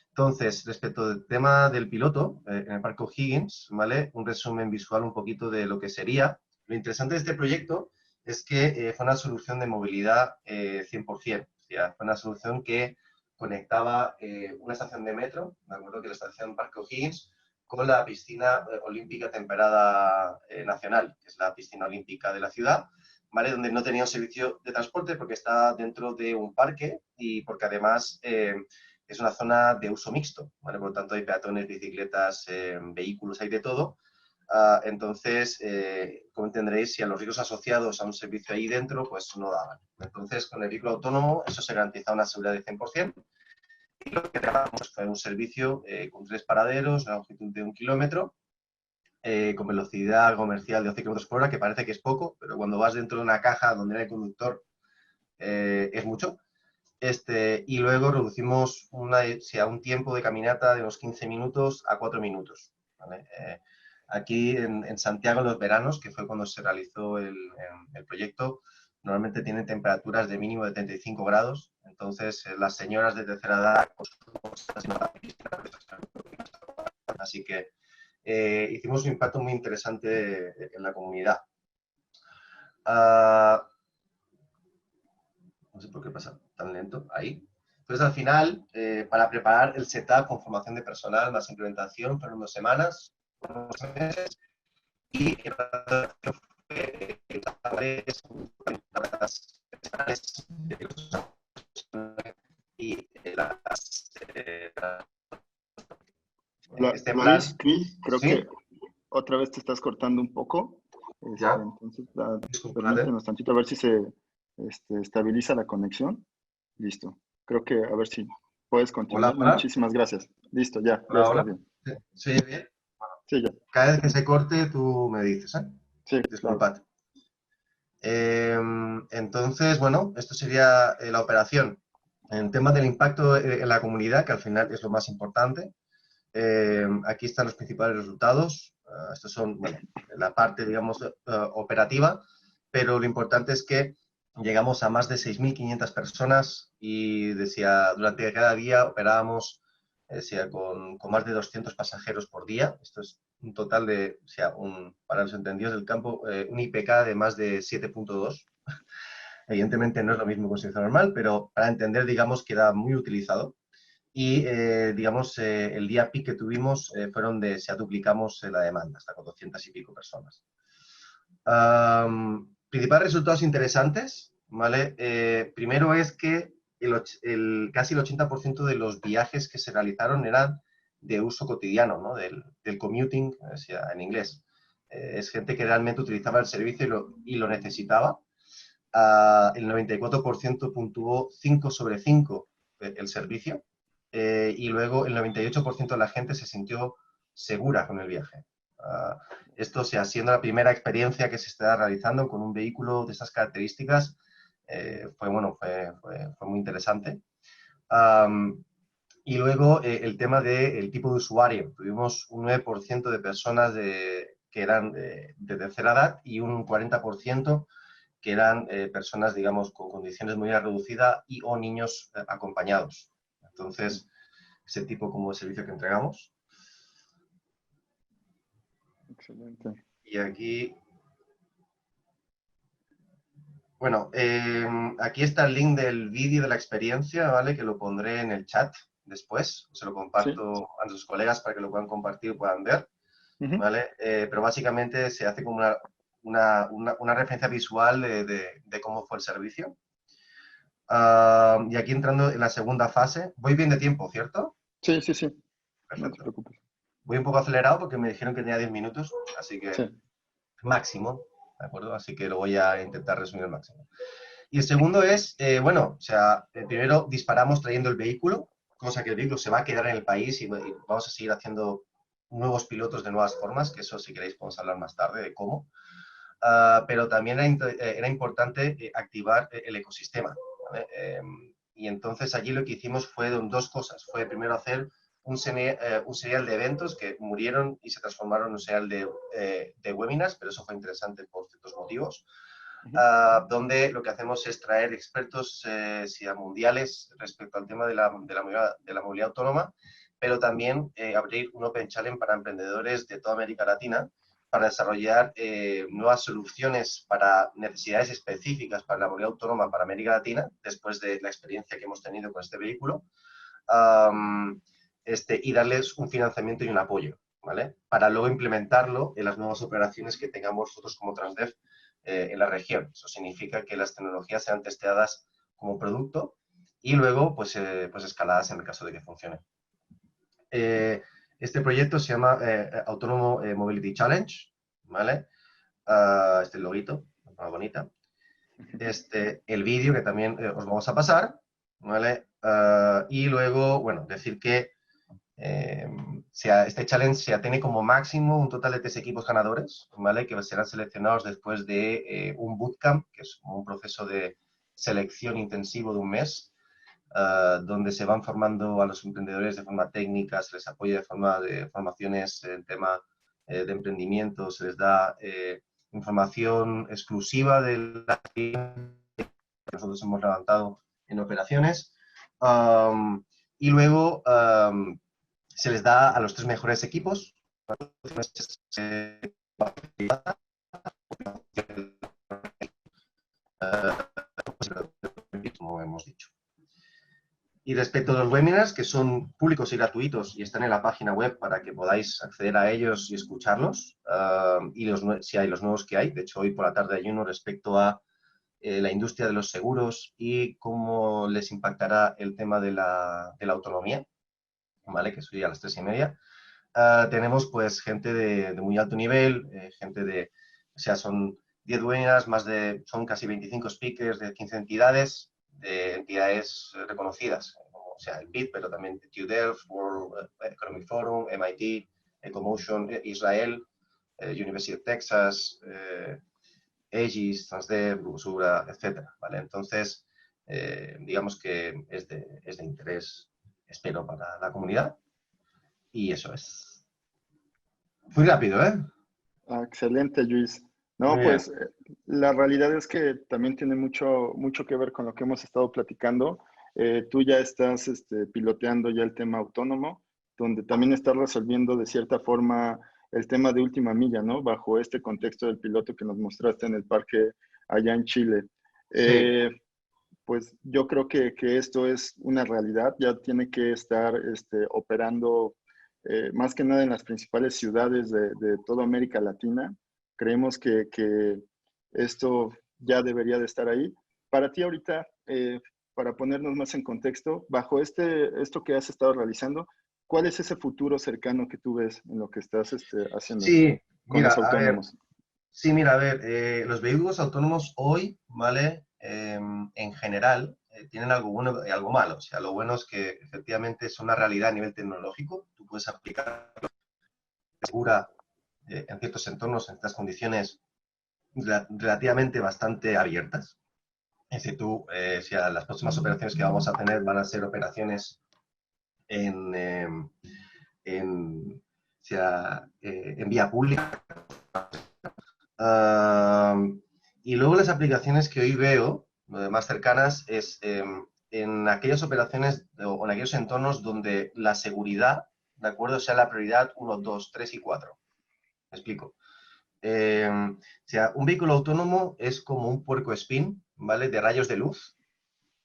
Entonces, respecto al tema del piloto, en el Parque O'Higgins, ¿vale? Un resumen visual un poquito de lo que sería. Lo interesante de este proyecto es que fue una solución de movilidad 100%. O sea, fue una solución que conectaba una estación de metro, me acuerdo que la estación Parque O'Higgins, con la piscina olímpica temperada nacional, que es la piscina olímpica de la ciudad, ¿vale? Donde no tenía un servicio de transporte porque está dentro de un parque y porque además es una zona de uso mixto, ¿vale? Por lo tanto hay peatones, bicicletas, vehículos, hay de todo. Entonces, como entenderéis, si a los riesgos asociados a un servicio ahí dentro, pues no daban. Entonces, con el vehículo autónomo, eso se garantiza una seguridad de 100%. Y lo que damos fue un servicio con 3 paraderos, una longitud de 1 kilómetro, con velocidad comercial de 11 kilómetros por hora, que parece que es poco, pero cuando vas dentro de una caja donde no hay conductor, es mucho. Y luego reducimos un tiempo de caminata de unos 15 minutos a 4 minutos. ¿Vale? Aquí en Santiago, en los veranos, que fue cuando se realizó el proyecto, normalmente tienen temperaturas de mínimo de 35 grados. Entonces, las señoras de tercera edad, así que hicimos un impacto muy interesante en la comunidad. No sé por qué pasa tan lento ahí. Entonces, al final, para preparar el setup con formación de personal más implementación, fueron 2 semanas, unos meses, y Hola, Luis, creo ¿Sí? que otra vez te estás cortando un poco. Ya. Entonces, Disculpad. permítenos tantito a ver si se estabiliza la conexión. Listo. Creo que a ver si puedes continuar. Hola, hola. Muchísimas gracias. Listo, ya Hola, está hola. bien. ¿Se oye bien? Sí, ya. Cada vez que se corte, tú me dices, ¿eh? Sí, claro. Disculpad. Entonces, bueno, esto sería la operación. En temas del impacto en la comunidad, que al final es lo más importante, aquí están los principales resultados. Estos son, bueno, la parte, digamos, operativa, pero lo importante es que llegamos a más de 6.500 personas y decía, durante cada día operábamos decía, con más de 200 pasajeros por día. Esto es un total de, o sea, para los entendidos del campo, un IPK de más de 7.2. Evidentemente no es lo mismo que un servicio normal, pero para entender, digamos, que era muy utilizado. Y, digamos, el día peak que tuvimos fueron de, ya duplicamos la demanda, hasta con 200 y pico personas. Principales resultados interesantes, ¿vale? Primero es que casi el 80% de los viajes que se realizaron eran de uso cotidiano, ¿no? Del commuting, o sea, en inglés. Es gente que realmente utilizaba el servicio y lo necesitaba. El 94% puntuó 5 sobre 5 el servicio. Y luego el 98% de la gente se sintió segura con el viaje. Esto, o sea, siendo la primera experiencia que se está realizando con un vehículo de estas características, fue muy interesante. Y luego el tema del tipo de usuario. Tuvimos un 9% de personas que eran de tercera edad y un 40% que eran personas, digamos, con condiciones muy reducidas y o niños acompañados. Entonces, ese tipo como de servicio que entregamos. Excelente. Y aquí, bueno, aquí está el link del vídeo de la experiencia, ¿vale? Que lo pondré en el chat después. Se lo comparto a nuestros colegas para que lo puedan compartir y puedan ver, ¿vale? Pero básicamente se hace como una referencia visual de cómo fue el servicio. Y aquí entrando en la segunda fase, voy bien de tiempo, ¿cierto? Sí. Perfecto. No te preocupes. Voy un poco acelerado porque me dijeron que tenía 10 minutos, así que Sí. máximo, ¿de acuerdo? Así que lo voy a intentar resumir al máximo. Y el segundo es, primero disparamos trayendo el vehículo, cosa que el vehículo se va a quedar en el país y vamos a seguir haciendo nuevos pilotos de nuevas formas, que eso si queréis podemos hablar más tarde de cómo. Pero también era importante activar el ecosistema, ¿vale? Y entonces allí lo que hicimos fue dos cosas. Fue primero hacer un serial de eventos que murieron y se transformaron en un serial de webinars, pero eso fue interesante por ciertos motivos. Donde lo que hacemos es traer expertos mundiales respecto al tema de la movilidad autónoma, pero también abrir un Open Challenge para emprendedores de toda América Latina para desarrollar nuevas soluciones para necesidades específicas para la movilidad autónoma para América Latina, después de la experiencia que hemos tenido con este vehículo, y darles un financiamiento y un apoyo, ¿vale? Para luego implementarlo en las nuevas operaciones que tengamos nosotros como Transdev en la región. Eso significa que las tecnologías sean testeadas como producto y luego pues escaladas en el caso de que funcione. Este proyecto se llama Autonomo Mobility Challenge, ¿vale? Este loguito, una bonita. El vídeo que también os vamos a pasar, ¿vale? Y luego, bueno, decir que este challenge tiene como máximo un total de 3 equipos ganadores, ¿vale? Que serán seleccionados después de un bootcamp, que es un proceso de selección intensivo de un mes, donde se van formando a los emprendedores de forma técnica, se les apoya de forma de formaciones en tema de emprendimiento, se les da información exclusiva de la que nosotros hemos levantado en operaciones, y luego se les da a los 3 mejores equipos como hemos dicho. Y respecto a los webinars, que son públicos y gratuitos y están en la página web para que podáis acceder a ellos y escucharlos, y si hay los nuevos que hay, de hecho hoy por la tarde hay uno respecto a la industria de los seguros y cómo les impactará el tema de la autonomía, ¿vale? Que sería a las 3:30. Tenemos pues gente de muy alto nivel, son 10 webinars, son casi 25 speakers de 15 entidades, de entidades reconocidas, como el BID, pero también TUDELF, World Economic Forum, MIT, Ecomotion, Israel, University of Texas, Aegis, Transdev, Blusura, etcétera, ¿vale? Entonces, digamos que es de interés, espero, para la comunidad. Y eso es. Muy rápido, ¿eh? Excelente, Luis. No, pues la realidad es que también tiene mucho que ver con lo que hemos estado platicando. Tú ya estás piloteando ya el tema autónomo, donde también estás resolviendo de cierta forma el tema de última milla, ¿no? Bajo este contexto del piloto que nos mostraste en el parque allá en Chile. Sí. Pues yo creo que esto es una realidad, ya tiene que estar operando más que nada en las principales ciudades de toda América Latina. Creemos que esto ya debería de estar ahí. Para ti ahorita, para ponernos más en contexto, bajo esto que has estado realizando, ¿cuál es ese futuro cercano que tú ves en lo que estás haciendo Sí, con mira, los autónomos? Los vehículos autónomos hoy, ¿vale? En general, tienen algo bueno y algo malo. O sea, lo bueno es que efectivamente es una realidad a nivel tecnológico. Tú puedes aplicar segura en ciertos entornos, en ciertas condiciones relativamente bastante abiertas. Es decir, las próximas operaciones que vamos a tener van a ser operaciones en vía pública. Y luego las aplicaciones que hoy veo más cercanas es en aquellas operaciones o en aquellos entornos donde la seguridad, ¿de acuerdo?, sea la prioridad 1, 2, 3 y 4. Me explico. Un vehículo autónomo es como un puercoespín, ¿vale?, de rayos de luz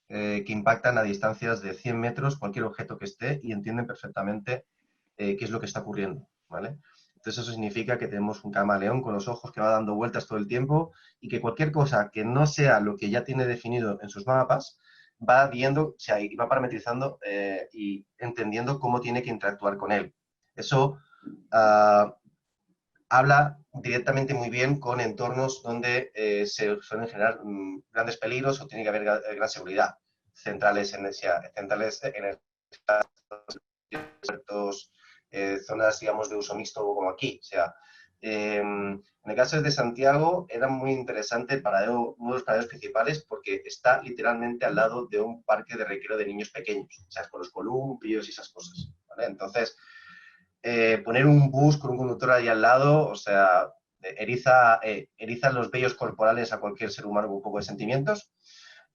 que impactan a distancias de 100 metros cualquier objeto que esté y entienden perfectamente qué es lo que está ocurriendo, ¿vale? Entonces eso significa que tenemos un camaleón con los ojos que va dando vueltas todo el tiempo y que cualquier cosa que no sea lo que ya tiene definido en sus mapas va viendo, y va parametrizando y entendiendo cómo tiene que interactuar con él. Eso habla directamente muy bien con entornos donde se suelen generar grandes peligros o tiene que haber gran seguridad. Centrales en zonas, digamos, de uso mixto como aquí. O sea, en el caso de Santiago era muy interesante uno de los paraderos principales porque está literalmente al lado de un parque de recreo de niños pequeños, o sea, con los columpios y esas cosas, ¿vale? Entonces, poner un bus con un conductor ahí al lado, o sea, eriza los vellos corporales a cualquier ser humano con un poco de sentimientos,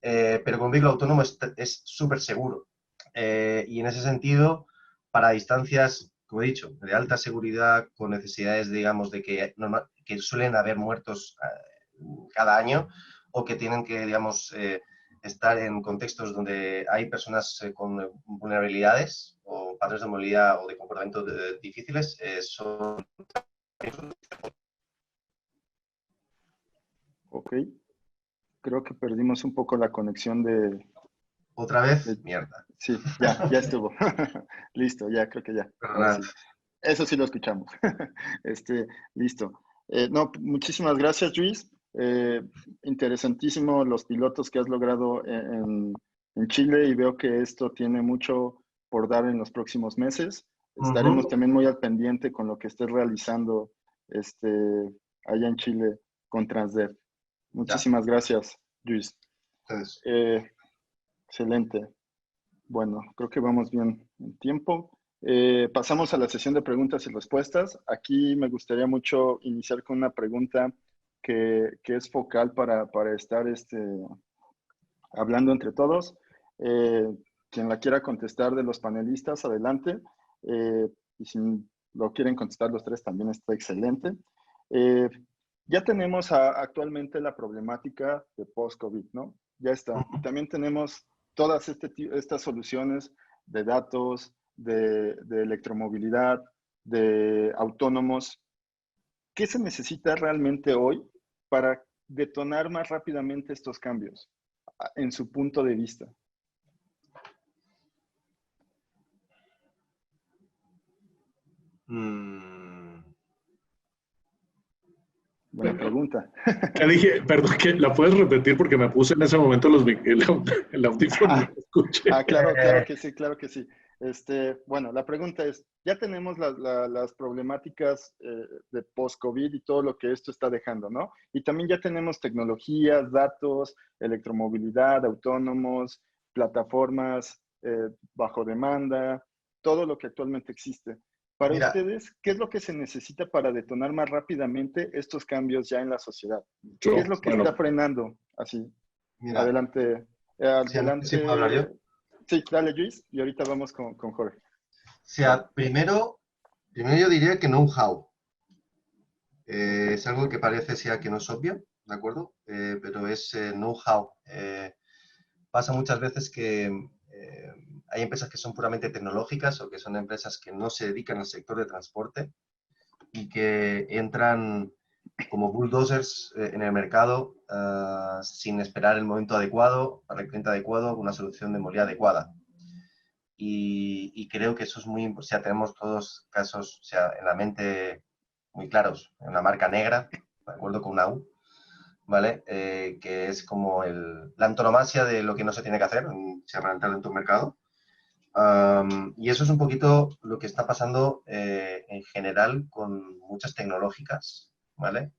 pero con un vehículo autónomo es súper seguro. Y en ese sentido, para distancias, como he dicho, de alta seguridad, con necesidades, digamos, de que suelen haber muertos cada año o que tienen que, digamos, estar en contextos donde hay personas con vulnerabilidades o patrones de movilidad o de comportamiento difíciles, son... Ok, creo que perdimos un poco la conexión Otra vez, de- mierda. Sí, ya estuvo. Listo, ya creo que ya. Ahora Perdonad. sí. Eso sí lo escuchamos. Listo. No, muchísimas gracias, Luis. Interesantísimo los pilotos que has logrado en Chile y veo que esto tiene mucho por dar en los próximos meses. Estaremos también muy al pendiente con lo que estés realizando este, allá en Chile con Transdev. Ya, Muchísimas gracias, Luis. entonces, Excelente. Bueno, creo que vamos bien en tiempo. Pasamos a la sesión de preguntas y respuestas. Aquí me gustaría mucho iniciar con una pregunta que es focal para estar hablando entre todos. Quien la quiera contestar de los panelistas, adelante. Y si lo quieren contestar los tres, también está excelente. Eh, ya tenemos actualmente la problemática de post-COVID, ¿no? Ya está. Y también tenemos todas estas soluciones de datos, de electromovilidad, de autónomos. ¿Qué se necesita realmente hoy para detonar más rápidamente estos cambios en su punto de vista? Buena pregunta. ¿Qué dije? Perdón, que la puedes repetir porque me puse en ese momento el audífono y no escuché. Claro que sí, claro que sí. Bueno, la pregunta es, ya tenemos las problemáticas de post-COVID y todo lo que esto está dejando, ¿no? Y también ya tenemos tecnologías, datos, electromovilidad, autónomos, plataformas bajo demanda, todo lo que actualmente existe. Para mira, ustedes, ¿qué es lo que se necesita para detonar más rápidamente estos cambios ya en la sociedad? ¿Qué es Yo, lo que está bueno, frenando así? mira, Adelante, si puedo hablar yo. adelante. Sí, dale, Luis, y ahorita vamos con Jorge. O sea, primero yo diría que know-how. Es algo que parece sea que no es obvio, ¿de acuerdo? Pero es know-how. Pasa muchas veces que hay empresas que son puramente tecnológicas o que son empresas que no se dedican al sector de transporte y que entran como bulldozers en el mercado sin esperar el momento adecuado, para el cliente adecuado, una solución de movilidad adecuada. Y creo que eso es muy importante. O sea, tenemos todos casos, o sea, en la mente muy claros. Una marca negra, de acuerdo con una U, ¿vale? Que es como la antonomasia de lo que no se tiene que hacer, para entrar en tu mercado. Y eso es un poquito lo que está pasando en general con muchas tecnológicas, ¿vale?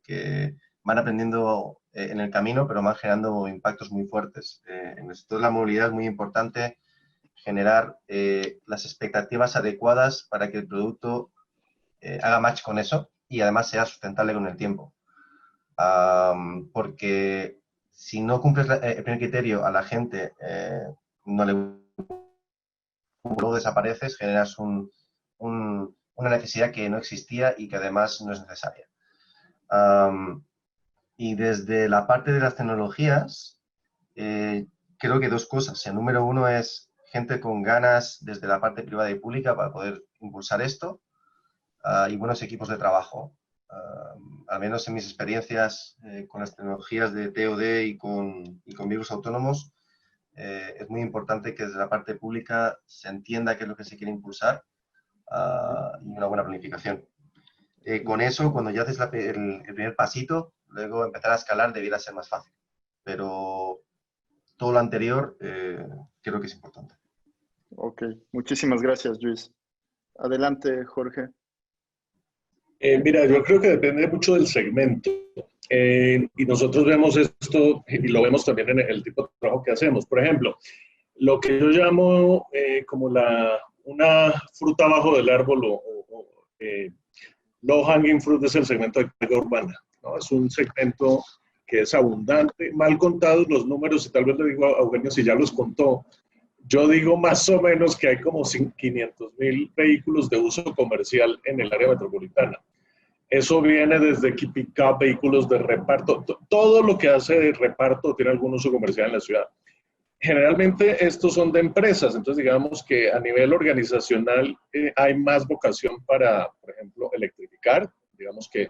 Que van aprendiendo en el camino, pero van generando impactos muy fuertes. En el sector de la movilidad es muy importante generar las expectativas adecuadas para que el producto haga match con eso y además sea sustentable con el tiempo. Porque si no cumples el primer criterio a la gente, no le luego desapareces, generas una necesidad que no existía y que además no es necesaria. Y desde la parte de las tecnologías, creo que dos cosas. El número uno es gente con ganas desde la parte privada y pública para poder impulsar esto y buenos equipos de trabajo. Al menos en mis experiencias con las tecnologías de TOD y con vehículos autónomos, es muy importante que desde la parte pública se entienda qué es lo que se quiere impulsar y una buena planificación. Con eso, cuando ya haces el primer pasito, luego empezar a escalar debiera ser más fácil. Pero todo lo anterior creo que es importante. Ok, muchísimas gracias, Luis. Adelante, Jorge. Mira, yo creo que depende mucho del segmento. Y nosotros vemos esto y lo vemos también en el tipo de trabajo que hacemos. Por ejemplo, lo que yo llamo como una fruta abajo del árbol low hanging fruit es el segmento de carga urbana, ¿no? Es un segmento que es abundante, mal contados los números, y tal vez le digo a Eugenio si ya los contó. Yo digo más o menos que hay como 500,000 vehículos de uso comercial en el área metropolitana. Eso viene desde pick-up, vehículos de reparto, todo lo que hace de reparto tiene algún uso comercial en la ciudad. Generalmente estos son de empresas, entonces digamos que a nivel organizacional hay más vocación para, por ejemplo, electrificar, digamos que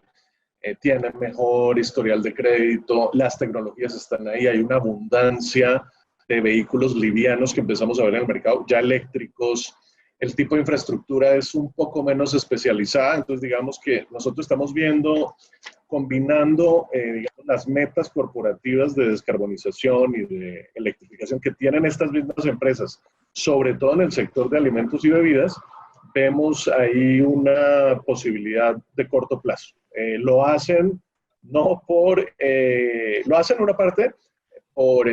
tienen mejor historial de crédito, las tecnologías están ahí, hay una abundancia de vehículos livianos que empezamos a ver en el mercado, ya eléctricos. El tipo de infraestructura es un poco menos especializada, entonces digamos que nosotros estamos viendo, combinando digamos, las metas corporativas de descarbonización y de electrificación que tienen estas mismas empresas, sobre todo en el sector de alimentos y bebidas, vemos ahí una posibilidad de corto plazo. Lo hacen no por, lo hacen una parte por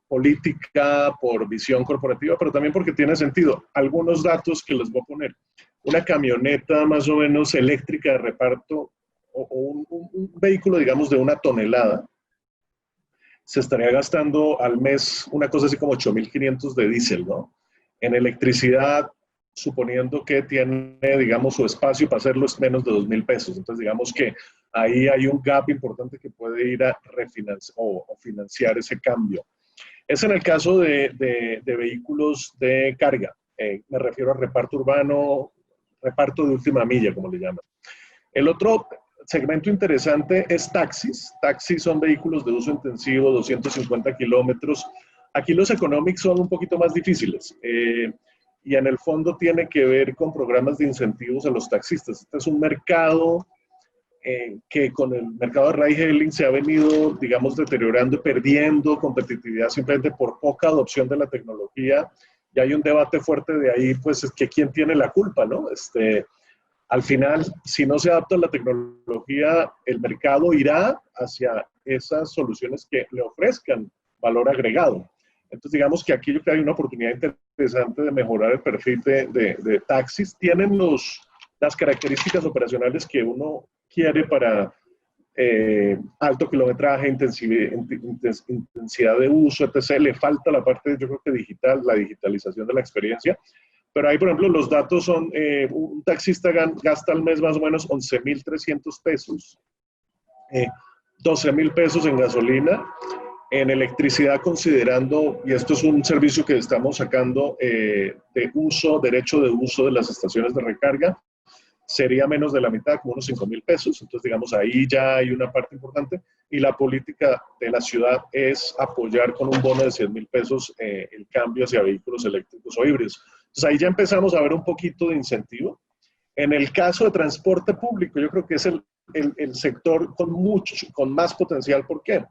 política, por visión corporativa, pero también porque tiene sentido. Algunos datos que les voy a poner. Una camioneta más o menos eléctrica de reparto o un vehículo, digamos, de 1 tonelada, se estaría gastando al mes una cosa así como 8.500 de diésel, ¿no? En electricidad, suponiendo que tiene, digamos, su espacio para hacerlo es menos de 2.000 pesos. Entonces, digamos que ahí hay un gap importante que puede ir a refinanciar o financiar ese cambio. Es en el caso de vehículos de carga. Me refiero a reparto urbano, reparto de última milla, como le llaman. El otro segmento interesante es taxis. Taxis son vehículos de uso intensivo, 250 kilómetros. Aquí los economics son un poquito más difíciles. Y en el fondo tiene que ver con programas de incentivos a los taxistas. Este es un mercado que con el mercado de ride-hailing se ha venido, digamos, deteriorando y perdiendo competitividad simplemente por poca adopción de la tecnología. Y hay un debate fuerte de ahí, pues, es que quién tiene la culpa, ¿no? Al final, si no se adapta la tecnología, el mercado irá hacia esas soluciones que le ofrezcan valor agregado. Entonces, digamos que aquí yo creo que hay una oportunidad interesante de mejorar el perfil de taxis. Tienen las características operacionales que uno quiere para alto kilometraje, intensidad de uso, etc. Le falta la parte, yo creo que digital, la digitalización de la experiencia. Pero ahí, por ejemplo, los datos son, un taxista gasta al mes más o menos 11.300 pesos, 12.000 pesos en gasolina, en electricidad considerando, y esto es un servicio que estamos sacando de uso, derecho de uso de las estaciones de recarga, sería menos de la mitad, como unos 5.000 pesos. Entonces, digamos, ahí ya hay una parte importante. Y la política de la ciudad es apoyar con un bono de 100.000 pesos el cambio hacia vehículos eléctricos o híbridos. Entonces, ahí ya empezamos a ver un poquito de incentivo. En el caso de transporte público, yo creo que es el sector con más potencial. ¿Por qué?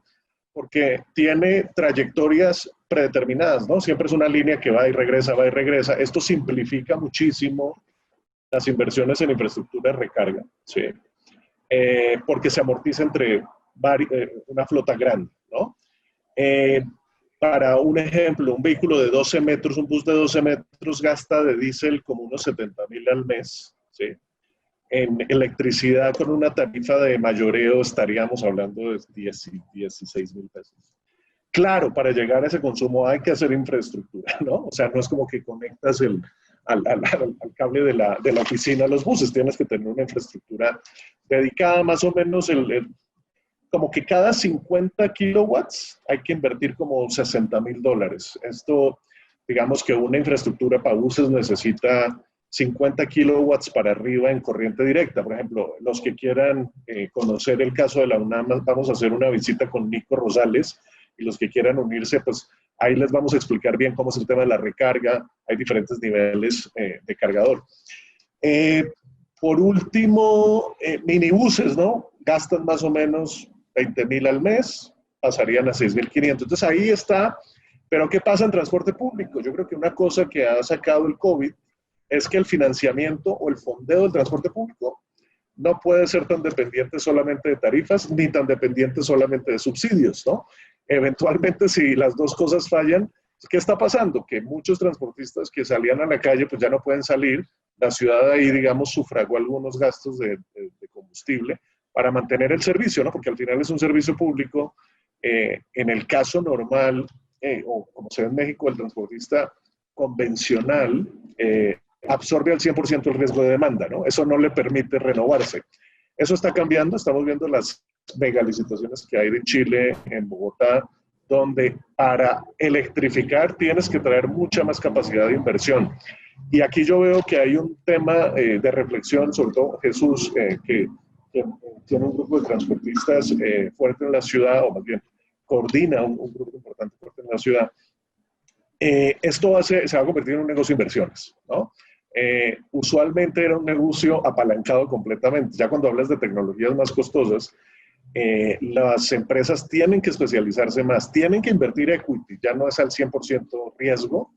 Porque tiene trayectorias predeterminadas, ¿no? Siempre es una línea que va y regresa, va y regresa. Esto simplifica muchísimo las inversiones en infraestructura de recarga, ¿sí? Porque se amortiza entre una flota grande, ¿no? Para un ejemplo, un vehículo de 12 metros, un bus de 12 metros gasta de diésel como unos 70.000 al mes, ¿sí? En electricidad con una tarifa de mayoreo estaríamos hablando de 16.000 pesos. Claro, para llegar a ese consumo hay que hacer infraestructura, ¿no? O sea, no es como que conectas al cable de la oficina a los buses, tienes que tener una infraestructura dedicada más o menos, como que cada 50 kilowatts hay que invertir como $60.000. Esto, digamos que una infraestructura para buses necesita 50 kilowatts para arriba en corriente directa. Por ejemplo, los que quieran conocer el caso de la UNAM, vamos a hacer una visita con Nico Rosales, y los que quieran unirse, pues ahí les vamos a explicar bien cómo es el tema de la recarga. Hay diferentes niveles de cargador. Por último, minibuses, ¿no? Gastan más o menos 20.000 al mes, pasarían a 6.500. Entonces ahí está. Pero ¿qué pasa en transporte público? Yo creo que una cosa que ha sacado el COVID es que el financiamiento o el fondeo del transporte público no puede ser tan dependiente solamente de tarifas ni tan dependiente solamente de subsidios, ¿no? Eventualmente, si las dos cosas fallan, ¿qué está pasando? Que muchos transportistas que salían a la calle pues ya no pueden salir. La ciudad ahí, digamos, sufragó algunos gastos de combustible para mantener el servicio, ¿no? Porque al final es un servicio público. En el caso normal, o como se ve en México, el transportista convencional absorbe al 100% el riesgo de demanda, ¿no? Eso no le permite renovarse. Eso está cambiando, estamos viendo las megalicitaciones que hay de Chile, en Bogotá, donde para electrificar tienes que traer mucha más capacidad de inversión. Y aquí yo veo que hay un tema de reflexión, sobre todo Jesús, que tiene un grupo de transportistas fuerte en la ciudad, o más bien coordina un grupo importante fuerte en la ciudad. Esto se va a convertir en un negocio de inversiones, ¿no? Usualmente era un negocio apalancado completamente. Ya cuando hablas de tecnologías más costosas, las empresas tienen que especializarse más, tienen que invertir equity, ya no es al 100% riesgo,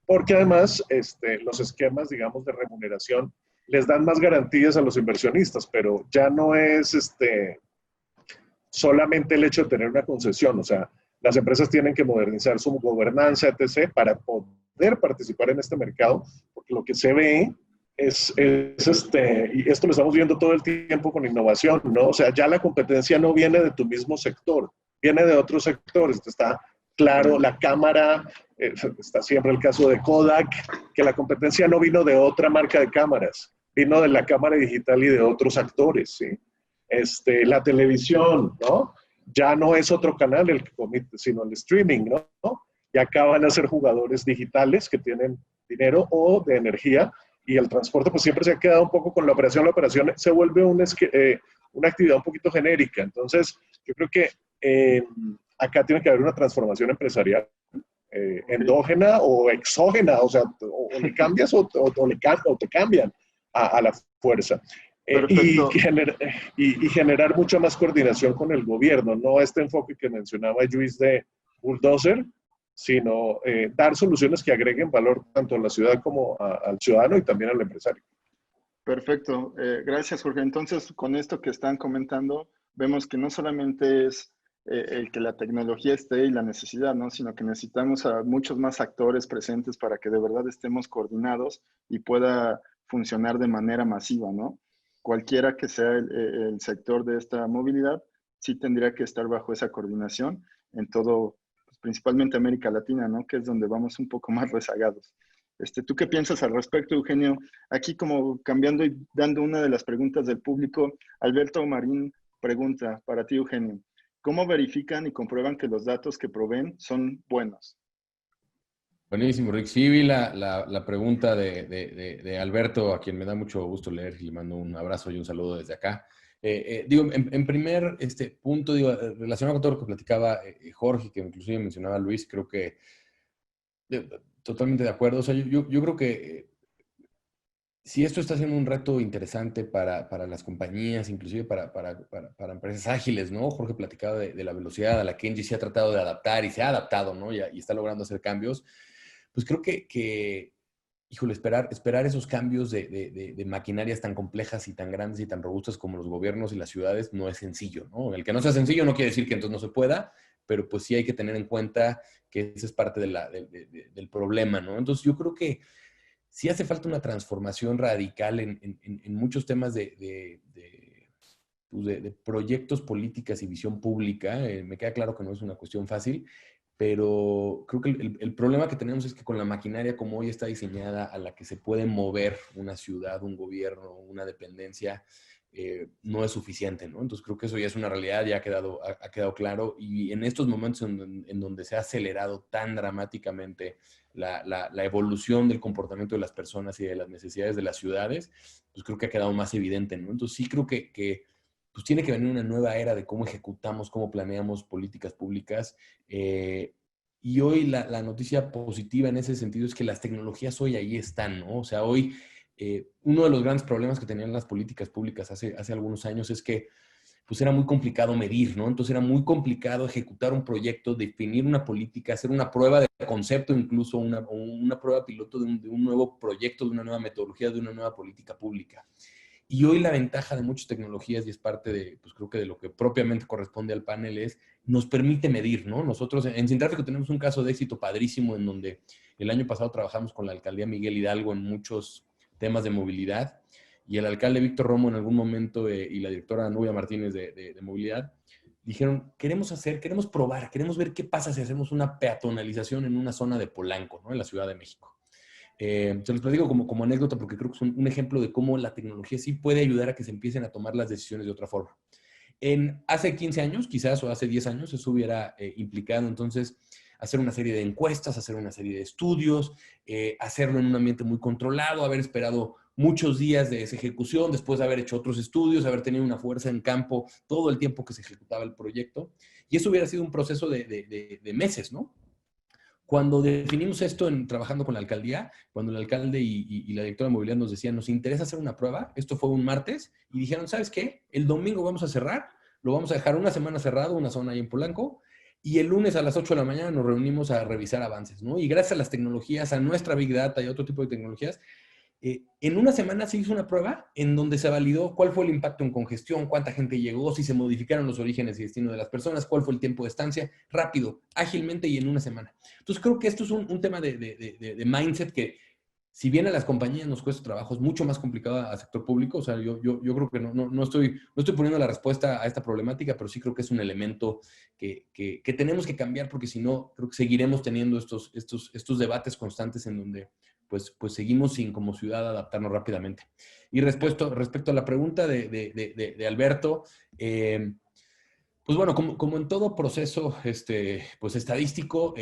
porque además los esquemas, digamos, de remuneración les dan más garantías a los inversionistas, pero ya no es solamente el hecho de tener una concesión, o sea, las empresas tienen que modernizar su gobernanza, etc., para poder participar en este mercado, porque lo que se ve es y esto lo estamos viendo todo el tiempo con innovación, ¿no? O sea, ya la competencia no viene de tu mismo sector, viene de otros sectores. Está claro, la cámara, está siempre el caso de Kodak, que la competencia no vino de otra marca de cámaras, vino de la cámara digital y de otros actores, ¿sí? La televisión, ¿no? Ya no es otro canal el que compite, sino el streaming, ¿no? Y acá van a ser jugadores digitales que tienen dinero o de energía, y el transporte pues siempre se ha quedado un poco con la operación se vuelve una actividad un poquito genérica. Entonces, yo creo que acá tiene que haber una transformación empresarial endógena o exógena, o sea, o le cambias o te cambian a la fuerza. Y generar mucha más coordinación con el gobierno, no este enfoque que mencionaba Luis de bulldozer, sino dar soluciones que agreguen valor tanto a la ciudad como al ciudadano y también al empresario. Perfecto. Gracias, Jorge. Entonces, con esto que están comentando, vemos que no solamente es el que la tecnología esté y la necesidad, ¿no? Sino que necesitamos a muchos más actores presentes para que de verdad estemos coordinados y pueda funcionar de manera masiva, ¿no? Cualquiera que sea el sector de esta movilidad, sí tendría que estar bajo esa coordinación en todo, pues, principalmente América Latina, ¿no? Que es donde vamos un poco más rezagados. ¿Tú qué piensas al respecto, Eugenio? Aquí como cambiando y dando una de las preguntas del público, Alberto Marín pregunta para ti, Eugenio. ¿Cómo verifican y comprueban que los datos que proveen son buenos? Buenísimo, Rick. Sí, vi la pregunta de Alberto, a quien me da mucho gusto leer, y le mando un abrazo y un saludo desde acá. Digo, en primer punto, digo, relacionado con todo lo que platicaba Jorge, que inclusive mencionaba Luis, creo que totalmente de acuerdo. O sea, yo creo que si esto está siendo un reto interesante para las compañías, inclusive para empresas ágiles, ¿no? Jorge platicaba de la velocidad a la que Engie se ha tratado de adaptar y se ha adaptado, ¿no? Y está logrando hacer cambios. Pues creo que híjole, esperar esos cambios de maquinarias tan complejas y tan grandes y tan robustas como los gobiernos y las ciudades no es sencillo, ¿no? El que no sea sencillo no quiere decir que entonces no se pueda, pero pues sí hay que tener en cuenta que esa es parte del problema, ¿no? Entonces yo creo que sí hace falta una transformación radical en muchos temas de proyectos, políticas y visión pública. Me queda claro que no es una cuestión fácil, pero creo que el problema que tenemos es que con la maquinaria como hoy está diseñada, a la que se puede mover una ciudad, un gobierno, una dependencia, no es suficiente, ¿no? Entonces creo que eso ya es una realidad, ya ha quedado claro, y en estos momentos en donde se ha acelerado tan dramáticamente la evolución del comportamiento de las personas y de las necesidades de las ciudades, pues creo que ha quedado más evidente, ¿no? Entonces sí creo que pues tiene que venir una nueva era de cómo ejecutamos, cómo planeamos políticas públicas. Y hoy la noticia positiva en ese sentido es que las tecnologías hoy ahí están, ¿no? O sea, hoy uno de los grandes problemas que tenían las políticas públicas hace algunos años es que pues era muy complicado medir, ¿no? Entonces era muy complicado ejecutar un proyecto, definir una política, hacer una prueba de concepto, incluso una prueba piloto de un nuevo proyecto, de una nueva metodología, de una nueva política pública. Y hoy la ventaja de muchas tecnologías, y es parte de, pues creo que de lo que propiamente corresponde al panel, es nos permite medir, ¿no? Nosotros en Sintráfico tenemos un caso de éxito padrísimo en donde el año pasado trabajamos con la alcaldía Miguel Hidalgo en muchos temas de movilidad, y el alcalde Víctor Romo en algún momento y la directora Nubia Martínez de movilidad dijeron, queremos probar, queremos ver qué pasa si hacemos una peatonalización en una zona de Polanco, ¿no? En la Ciudad de México. Se los platico como anécdota porque creo que es un ejemplo de cómo la tecnología sí puede ayudar a que se empiecen a tomar las decisiones de otra forma. Hace 15 años, quizás, o hace 10 años, eso hubiera implicado entonces hacer una serie de encuestas, hacer una serie de estudios, hacerlo en un ambiente muy controlado, haber esperado muchos días de esa ejecución, después de haber hecho otros estudios, haber tenido una fuerza en campo todo el tiempo que se ejecutaba el proyecto. Y eso hubiera sido un proceso de meses, ¿no? Cuando definimos esto trabajando con la alcaldía, cuando el alcalde y la directora de movilidad nos decían, nos interesa hacer una prueba, esto fue un martes, y dijeron, ¿sabes qué? El domingo vamos a cerrar, lo vamos a dejar una semana cerrado, una zona ahí en Polanco, y el lunes a las 8 de la mañana nos reunimos a revisar avances, ¿no? Y gracias a las tecnologías, a nuestra Big Data y otro tipo de tecnologías, en una semana se hizo una prueba en donde se validó cuál fue el impacto en congestión, cuánta gente llegó, si se modificaron los orígenes y destino de las personas, cuál fue el tiempo de estancia, rápido, ágilmente y en una semana. Entonces creo que esto es un tema de mindset que, si bien a las compañías nos cuesta trabajo, es mucho más complicado al sector público. O sea, yo creo que no estoy poniendo la respuesta a esta problemática, pero sí creo que es un elemento que tenemos que cambiar, porque si no, creo que seguiremos teniendo estos debates constantes en donde pues seguimos sin como ciudad adaptarnos rápidamente. Y respecto a la pregunta de Alberto, pues bueno, como en todo proceso pues estadístico,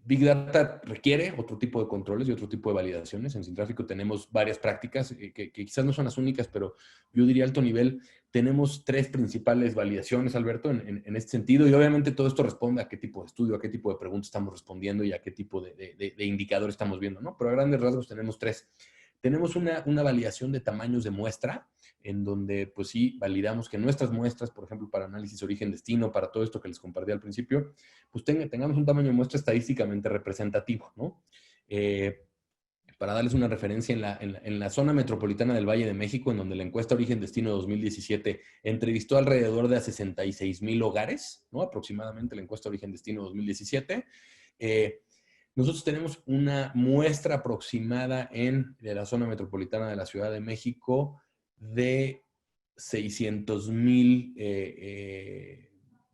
Big Data requiere otro tipo de controles y otro tipo de validaciones. En Sintráfico tenemos varias prácticas que quizás no son las únicas, pero yo diría alto nivel. Tenemos 3 principales validaciones, Alberto, en este sentido. Y obviamente todo esto responde a qué tipo de estudio, a qué tipo de preguntas estamos respondiendo y a qué tipo de indicador estamos viendo, ¿no? Pero a grandes rasgos tenemos 3. Tenemos una validación de tamaños de muestra, en donde pues sí validamos que nuestras muestras, por ejemplo, para análisis origen-destino, para todo esto que les compartí al principio, pues tengamos un tamaño de muestra estadísticamente representativo, ¿no? Para darles una referencia, en la zona metropolitana del Valle de México, en donde la encuesta Origen-Destino 2017 entrevistó alrededor de a 66,000 hogares, ¿no? Aproximadamente la encuesta Origen-Destino 2017. Nosotros tenemos una muestra aproximada de la zona metropolitana de la Ciudad de México de 600,000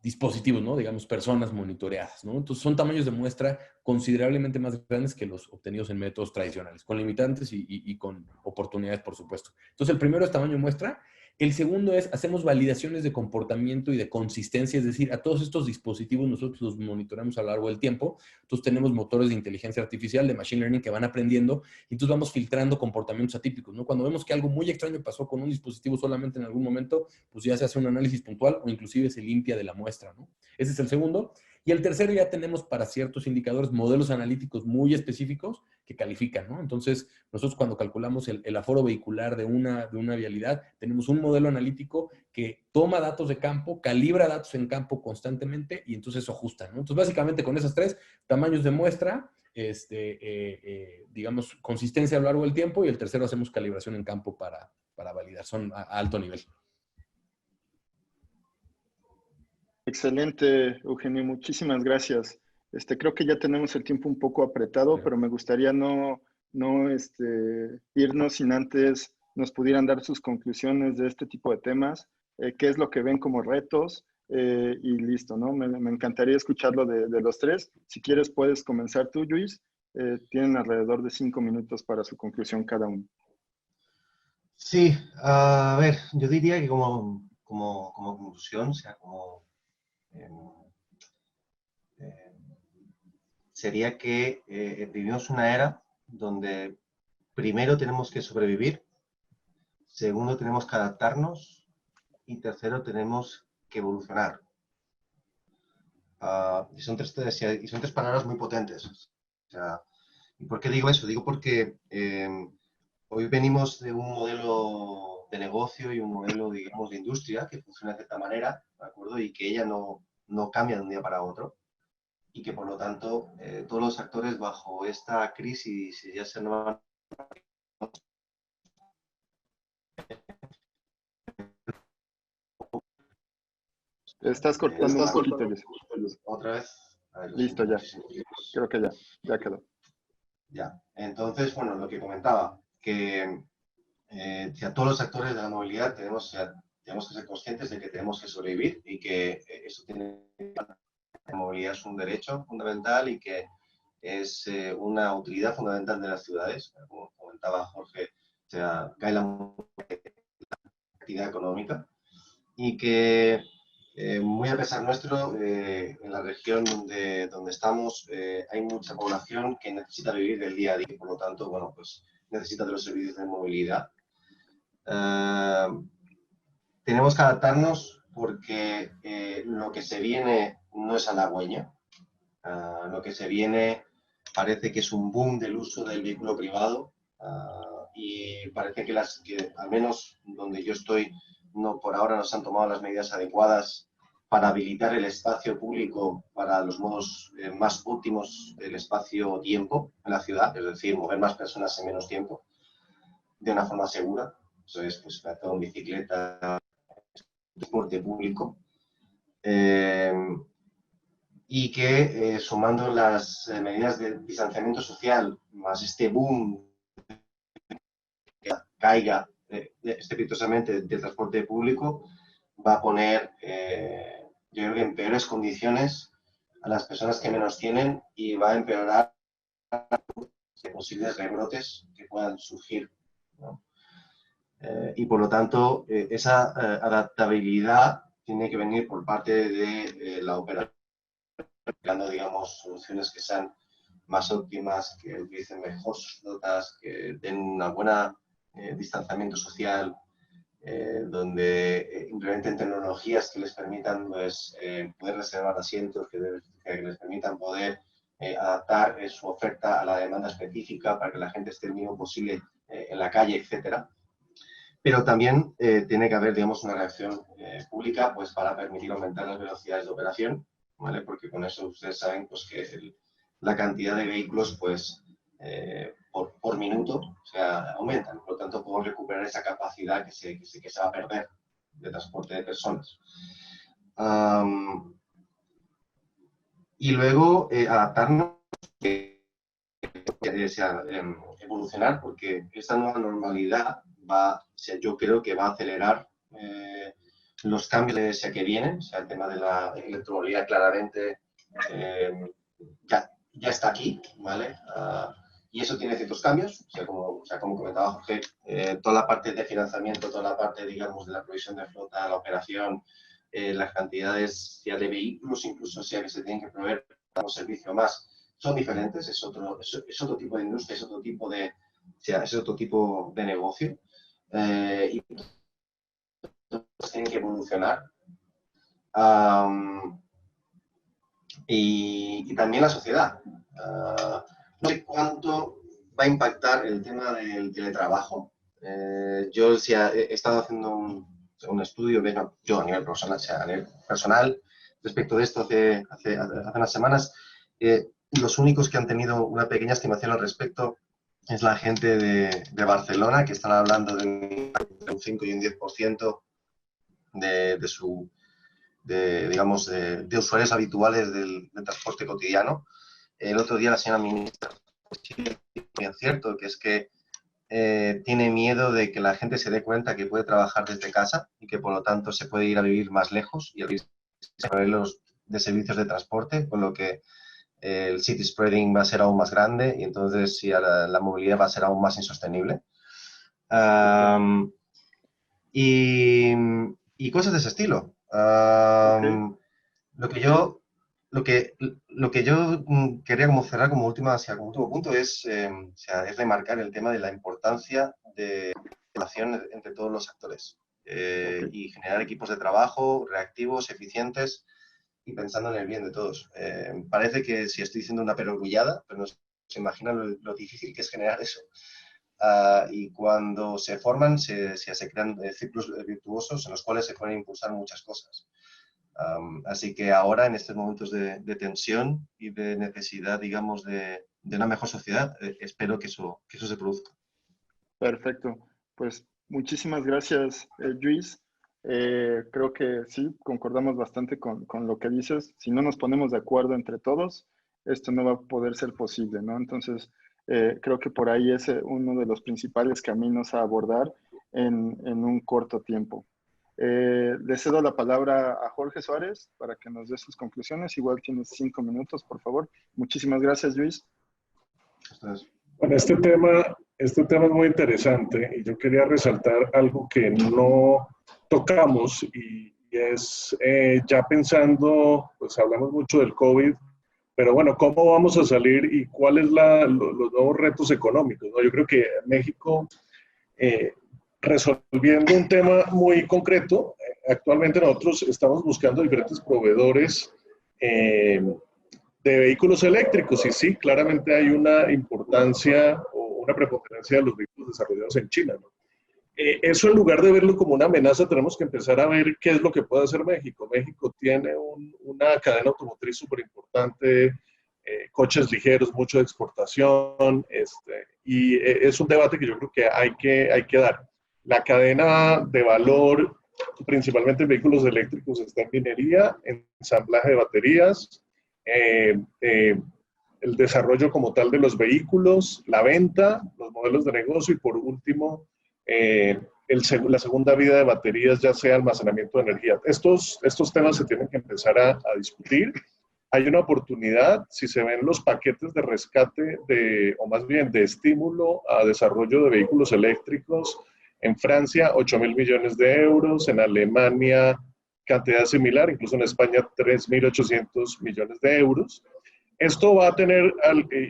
dispositivos, ¿no? Digamos, personas monitoreadas, ¿no? Entonces, son tamaños de muestra considerablemente más grandes que los obtenidos en métodos tradicionales, con limitantes y con oportunidades, por supuesto. Entonces, el primero es tamaño de muestra. El segundo es, hacemos validaciones de comportamiento y de consistencia, es decir, a todos estos dispositivos nosotros los monitoreamos a lo largo del tiempo. Entonces tenemos motores de inteligencia artificial, de machine learning, que van aprendiendo, y entonces vamos filtrando comportamientos atípicos, ¿no? Cuando vemos que algo muy extraño pasó con un dispositivo solamente en algún momento, pues ya se hace un análisis puntual o inclusive se limpia de la muestra, ¿no? Ese es el segundo. Y el tercero, ya tenemos para ciertos indicadores modelos analíticos muy específicos que califican, ¿no? Entonces, nosotros cuando calculamos el aforo vehicular de una vialidad, tenemos un modelo analítico que toma datos de campo, calibra datos en campo constantemente y entonces eso ajusta, ¿no? Entonces, básicamente con esas 3, tamaños de muestra, digamos, consistencia a lo largo del tiempo, y el tercero hacemos calibración en campo para validar. Son a alto nivel. Excelente, Eugenio, muchísimas gracias. Creo que ya tenemos el tiempo un poco apretado, pero me gustaría no irnos sin antes nos pudieran dar sus conclusiones de este tipo de temas, qué es lo que ven como retos, y listo, ¿no? Me encantaría escucharlo de los 3. Si quieres, puedes comenzar tú, Luis. Tienen alrededor de 5 minutos para su conclusión cada uno. Sí, a ver, yo diría que como conclusión, o sea, sería que vivimos una era donde primero tenemos que sobrevivir, segundo tenemos que adaptarnos y tercero tenemos que evolucionar. Y son tres palabras muy potentes. O sea, ¿y por qué digo eso? Digo porque hoy venimos de un modelo de negocio y un modelo, digamos, de industria que funciona de cierta manera, ¿de acuerdo? Y que ella no cambia de un día para otro y que, por lo tanto, todos los actores bajo esta crisis ya se no. Estás cortando un poquito, Luis. Otra vez. A ver, Listo, ya. muchísimos. Creo que ya quedó. Ya. Entonces, bueno, lo que comentaba, que a todos los actores de la movilidad tenemos que ser conscientes de que tenemos que sobrevivir y que eso tiene. La movilidad es un derecho fundamental y que es una utilidad fundamental de las ciudades. Como comentaba Jorge, o sea, cae la actividad económica y que muy a pesar nuestro, en la región donde estamos hay mucha población que necesita vivir del día a día y por lo tanto, bueno, pues necesita de los servicios de movilidad. Tenemos que adaptarnos porque lo que se viene no es halagüeño. Lo que se viene parece que es un boom del uso del vehículo privado y parece que al menos donde yo estoy, no por ahora no se han tomado las medidas adecuadas para habilitar el espacio público para los modos más óptimos del espacio-tiempo en la ciudad, es decir, mover más personas en menos tiempo de una forma segura. Eso es, pues, todo en bicicleta, transporte público. Y que sumando las medidas de distanciamiento social más este boom que caiga estrepitosamente del transporte público, va a poner, yo creo que en peores condiciones a las personas que menos tienen y va a empeorar posibles rebrotes que puedan surgir, ¿no? Y por lo tanto, esa adaptabilidad tiene que venir por parte de la operación, digamos, soluciones que sean más óptimas, que utilicen mejor sus flotas, que den una buena distanciamiento social, donde implementen tecnologías que les permitan pues, poder reservar asientos, que les permitan poder adaptar su oferta a la demanda específica para que la gente esté el mínimo posible en la calle, etcétera. Pero también tiene que haber, digamos, una reacción pública pues, para permitir aumentar las velocidades de operación, ¿vale? Porque con eso ustedes saben pues, que la cantidad de vehículos pues, por minuto o sea, aumentan. Por lo tanto, podemos recuperar esa capacidad que se va a perder de transporte de personas. Y luego adaptarnos, evolucionar, porque esta nueva normalidad yo creo que va a acelerar los cambios que vienen. O sea, el tema de la electromovilidad claramente ya está aquí, ¿vale? Y eso tiene ciertos cambios, o sea, como comentaba Jorge, toda la parte de financiamiento, toda la parte, digamos, de la provisión de flota, la operación, las cantidades ya de vehículos, incluso sea que se tienen que proveer como servicio más, son diferentes, es otro tipo de industria, es otro tipo de negocio, y tienen que evolucionar. Y también la sociedad. No sé cuánto va a impactar el tema del teletrabajo. Yo sí he estado haciendo un estudio, yo a nivel personal, respecto de esto hace unas semanas. Los únicos que han tenido una pequeña estimación al respecto es la gente de Barcelona, que están hablando de un 5 y un 10% digamos, de usuarios habituales del transporte cotidiano. El otro día la señora ministra, bien cierto, que es que tiene miedo de que la gente se dé cuenta que puede trabajar desde casa y que por lo tanto se puede ir a vivir más lejos y a vivir de servicios de transporte, con lo que el city spreading va a ser aún más grande y entonces sí, la movilidad va a ser aún más insostenible. Y cosas de ese estilo. Okay. Lo que yo quería como cerrar como último punto es remarcar el tema de la importancia de la relación entre todos los actores y generar equipos de trabajo reactivos, eficientes y pensando en el bien de todos. Parece que si estoy diciendo una perogrullada, pero no se imagina lo difícil que es generar eso. y cuando se forman se crean ciclos virtuosos en los cuales se pueden impulsar muchas cosas. Así que ahora, en estos momentos de tensión y de necesidad, digamos, de una mejor sociedad, espero que eso se produzca. Perfecto. Pues muchísimas gracias, Luis. Creo que sí, concordamos bastante con lo que dices. Si no nos ponemos de acuerdo entre todos, esto no va a poder ser posible, ¿no? Entonces, creo que por ahí es uno de los principales caminos a abordar en un corto tiempo. Le cedo la palabra a Jorge Suárez para que nos dé sus conclusiones. Igual tienes 5 minutos, por favor. Muchísimas gracias, Luis. Entonces, Bueno, este tema es muy interesante y yo quería resaltar algo que no tocamos y es ya pensando, pues hablamos mucho del COVID, pero bueno, ¿cómo vamos a salir y cuáles los nuevos retos económicos, ¿no? Yo creo que México, resolviendo un tema muy concreto, actualmente nosotros estamos buscando diferentes proveedores de vehículos eléctricos y sí, claramente hay una importancia o una preponderancia de los vehículos desarrollados en China, ¿no? Eso, en lugar de verlo como una amenaza, tenemos que empezar a ver qué es lo que puede hacer México. México tiene una cadena automotriz súper importante, coches ligeros, mucho de exportación, y es un debate que yo creo que hay que dar. La cadena de valor, principalmente en vehículos eléctricos, está en minería, en ensamblaje de baterías, el desarrollo como tal de los vehículos, la venta, los modelos de negocio y por último, la segunda vida de baterías, ya sea almacenamiento de energía. Estos temas se tienen que empezar a discutir. Hay una oportunidad, si se ven los paquetes de rescate, o más bien de estímulo a desarrollo de vehículos eléctricos, en Francia 8.000 millones de euros, en Alemania cantidad similar, incluso en España 3.800 millones de euros. Esto va a tener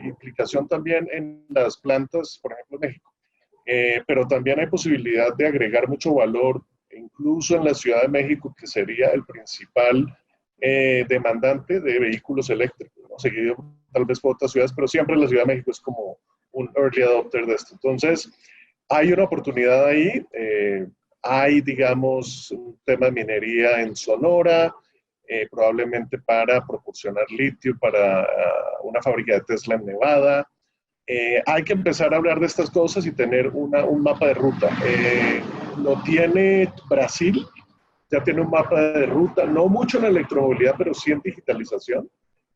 implicación también en las plantas, por ejemplo, en México. Pero también hay posibilidad de agregar mucho valor, incluso en la Ciudad de México, que sería el principal demandante de vehículos eléctricos, ¿no? Seguido tal vez por otras ciudades, pero siempre la Ciudad de México es como un early adopter de esto. Entonces, hay una oportunidad ahí. Hay, digamos, un tema de minería en Sonora, probablemente para proporcionar litio para una fábrica de Tesla en Nevada. Hay que empezar a hablar de estas cosas y tener un mapa de ruta. Lo tiene Brasil, ya tiene un mapa de ruta, no mucho en electromovilidad, pero sí en digitalización.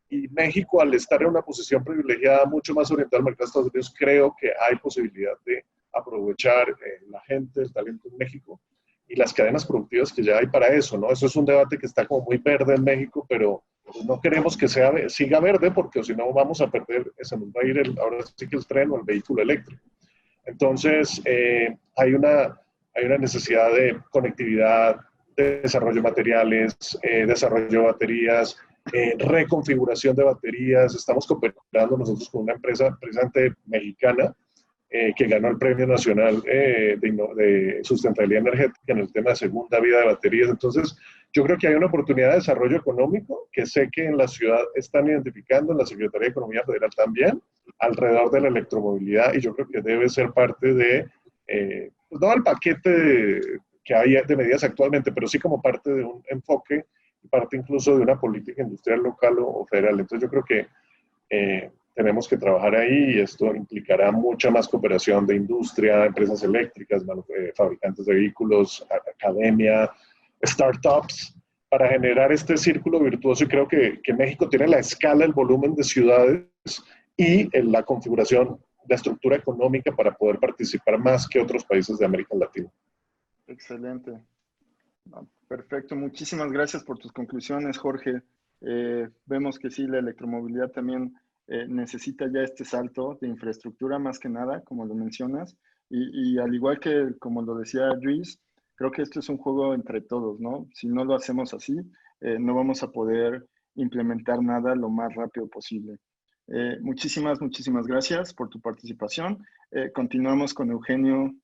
Y México, al estar en una posición privilegiada, mucho más orientada al mercado de Estados Unidos, creo que hay posibilidad de aprovechar la gente, el talento en México y las cadenas productivas que ya hay para eso, ¿no? Eso es un debate que está como muy verde en México, pero pues no queremos que siga verde porque si no vamos a perder, se nos va a ir ahora sí que el tren o el vehículo eléctrico. Entonces, hay una necesidad de conectividad, de desarrollo de materiales, desarrollo de baterías, reconfiguración de baterías. Estamos cooperando nosotros con una empresa precisamente mexicana que ganó el Premio Nacional de Sustentabilidad Energética en el tema de segunda vida de baterías. Entonces, yo creo que hay una oportunidad de desarrollo económico que sé que en la ciudad están identificando, en la Secretaría de Economía Federal también, alrededor de la electromovilidad, y yo creo que debe ser parte de, pues no el paquete que hay de medidas actualmente, pero sí como parte de un enfoque, parte incluso de una política industrial local o federal. Entonces, yo creo que tenemos que trabajar ahí y esto implicará mucha más cooperación de industria, empresas eléctricas, fabricantes de vehículos, academia, startups, para generar este círculo virtuoso. Y creo que México tiene la escala, el volumen de ciudades y la configuración, la estructura económica para poder participar más que otros países de América Latina. Excelente. Perfecto. Muchísimas gracias por tus conclusiones, Jorge. Vemos que sí, la electromovilidad también necesita ya este salto de infraestructura más que nada, como lo mencionas, y al igual que como lo decía Luis, creo que esto es un juego entre todos, ¿no? Si no lo hacemos así, no vamos a poder implementar nada lo más rápido posible. Muchísimas gracias por tu participación. Continuamos con Eugenio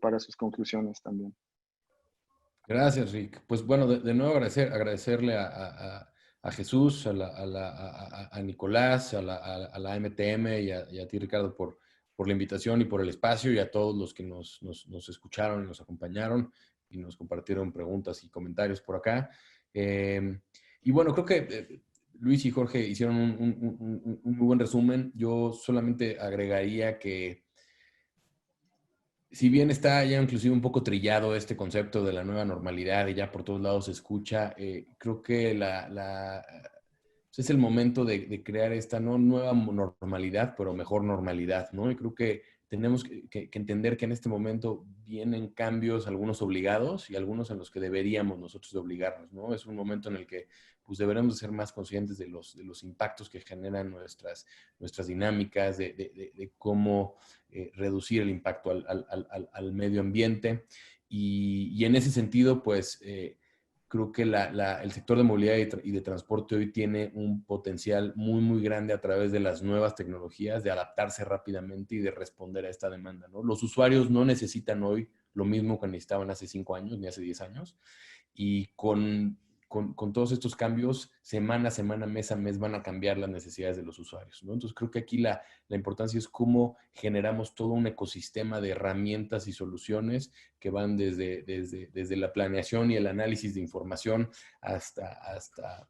para sus conclusiones también. Gracias, Rick. Pues bueno, de nuevo agradecerle a Jesús, a Nicolás, a la MTM y a ti, Ricardo, por la invitación y por el espacio, y a todos los que nos escucharon y nos acompañaron y nos compartieron preguntas y comentarios por acá. Y bueno, creo que Luis y Jorge hicieron un muy buen resumen. Yo solamente agregaría que, si bien está ya inclusive un poco trillado este concepto de la nueva normalidad y ya por todos lados se escucha, creo que es el momento de crear esta no nueva normalidad, pero mejor normalidad, ¿no? Y creo que tenemos que entender que en este momento vienen cambios, algunos obligados y algunos en los que deberíamos nosotros de obligarnos, ¿no? Es un momento en el que pues deberemos ser más conscientes de los impactos que generan nuestras dinámicas, de cómo reducir el impacto al medio ambiente. Y en ese sentido, pues creo que el sector de movilidad y de transporte hoy tiene un potencial muy, muy grande a través de las nuevas tecnologías, de adaptarse rápidamente y de responder a esta demanda, ¿no? Los usuarios no necesitan hoy lo mismo que necesitaban hace 5 años ni hace 10 años. Y con todos estos cambios, semana a semana, mes a mes, van a cambiar las necesidades de los usuarios, ¿no? Entonces, creo que aquí la importancia es cómo generamos todo un ecosistema de herramientas y soluciones que van desde la planeación y el análisis de información hasta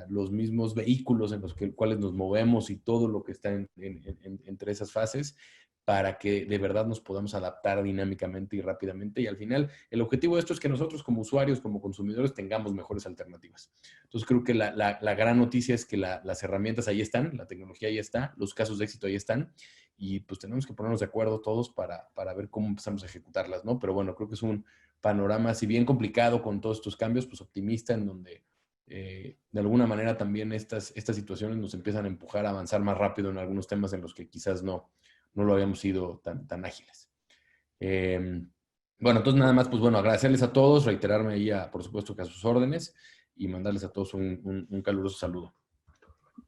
los mismos vehículos en los cuales nos movemos y todo lo que está entre esas fases, para que de verdad nos podamos adaptar dinámicamente y rápidamente. Y al final, el objetivo de esto es que nosotros como usuarios, como consumidores, tengamos mejores alternativas. Entonces, creo que la gran noticia es que las herramientas ahí están, la tecnología ahí está, los casos de éxito ahí están, y pues tenemos que ponernos de acuerdo todos para ver cómo empezamos a ejecutarlas, ¿no? Pero bueno, creo que es un panorama, si bien complicado con todos estos cambios, pues optimista, en donde de alguna manera también estas situaciones nos empiezan a empujar a avanzar más rápido en algunos temas en los que quizás no lo habíamos sido tan ágiles. Bueno, entonces nada más, pues bueno, agradecerles a todos, reiterarme ahí, por supuesto, que a sus órdenes, y mandarles a todos un caluroso saludo.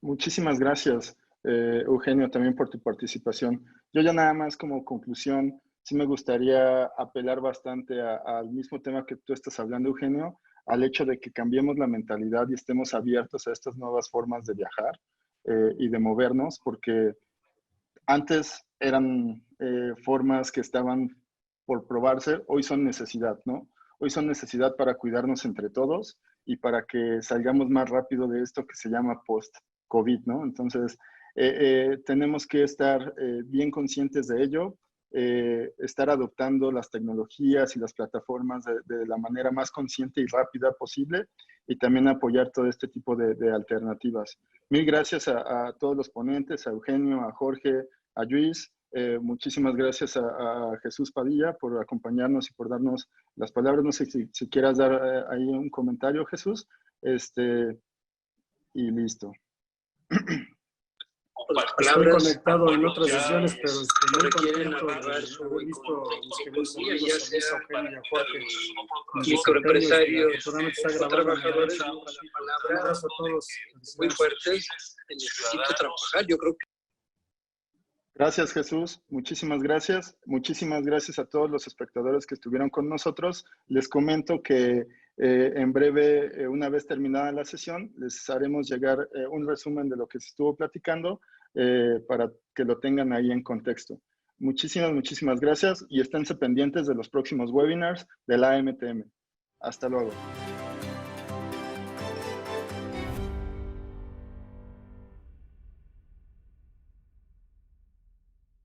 Muchísimas gracias, Eugenio, también por tu participación. Yo ya nada más como conclusión, sí me gustaría apelar bastante al mismo tema que tú estás hablando, Eugenio, al hecho de que cambiemos la mentalidad y estemos abiertos a estas nuevas formas de viajar y de movernos, porque antes eran formas que estaban por probarse, hoy son necesidad, ¿no? Hoy son necesidad para cuidarnos entre todos y para que salgamos más rápido de esto que se llama post-COVID, ¿no? Entonces, tenemos que estar bien conscientes de ello, estar adoptando las tecnologías y las plataformas de la manera más consciente y rápida posible, y también apoyar todo este tipo de alternativas. Mil gracias a todos los ponentes, a Eugenio, a Jorge, a Luis. Muchísimas gracias a Jesús Padilla por acompañarnos y por darnos las palabras. No sé si quieras dar ahí un comentario, Jesús. Y listo. Estoy conectado en otras sesiones, pero muy contento de haber visto a mis queridos amigos, a Luis, a Eugenio y a Jorge. Microempresarios o trabajadores, Un abrazo a todos. muy fuertes. Necesito trabajar, yo creo que. Gracias, Jesús. Muchísimas gracias. Muchísimas gracias a todos los espectadores que estuvieron con nosotros. Les comento que en breve, una vez terminada la sesión, les haremos llegar un resumen de lo que se estuvo platicando para que lo tengan ahí en contexto. Muchísimas gracias y esténse pendientes de los próximos webinars de la AMTM. Hasta luego.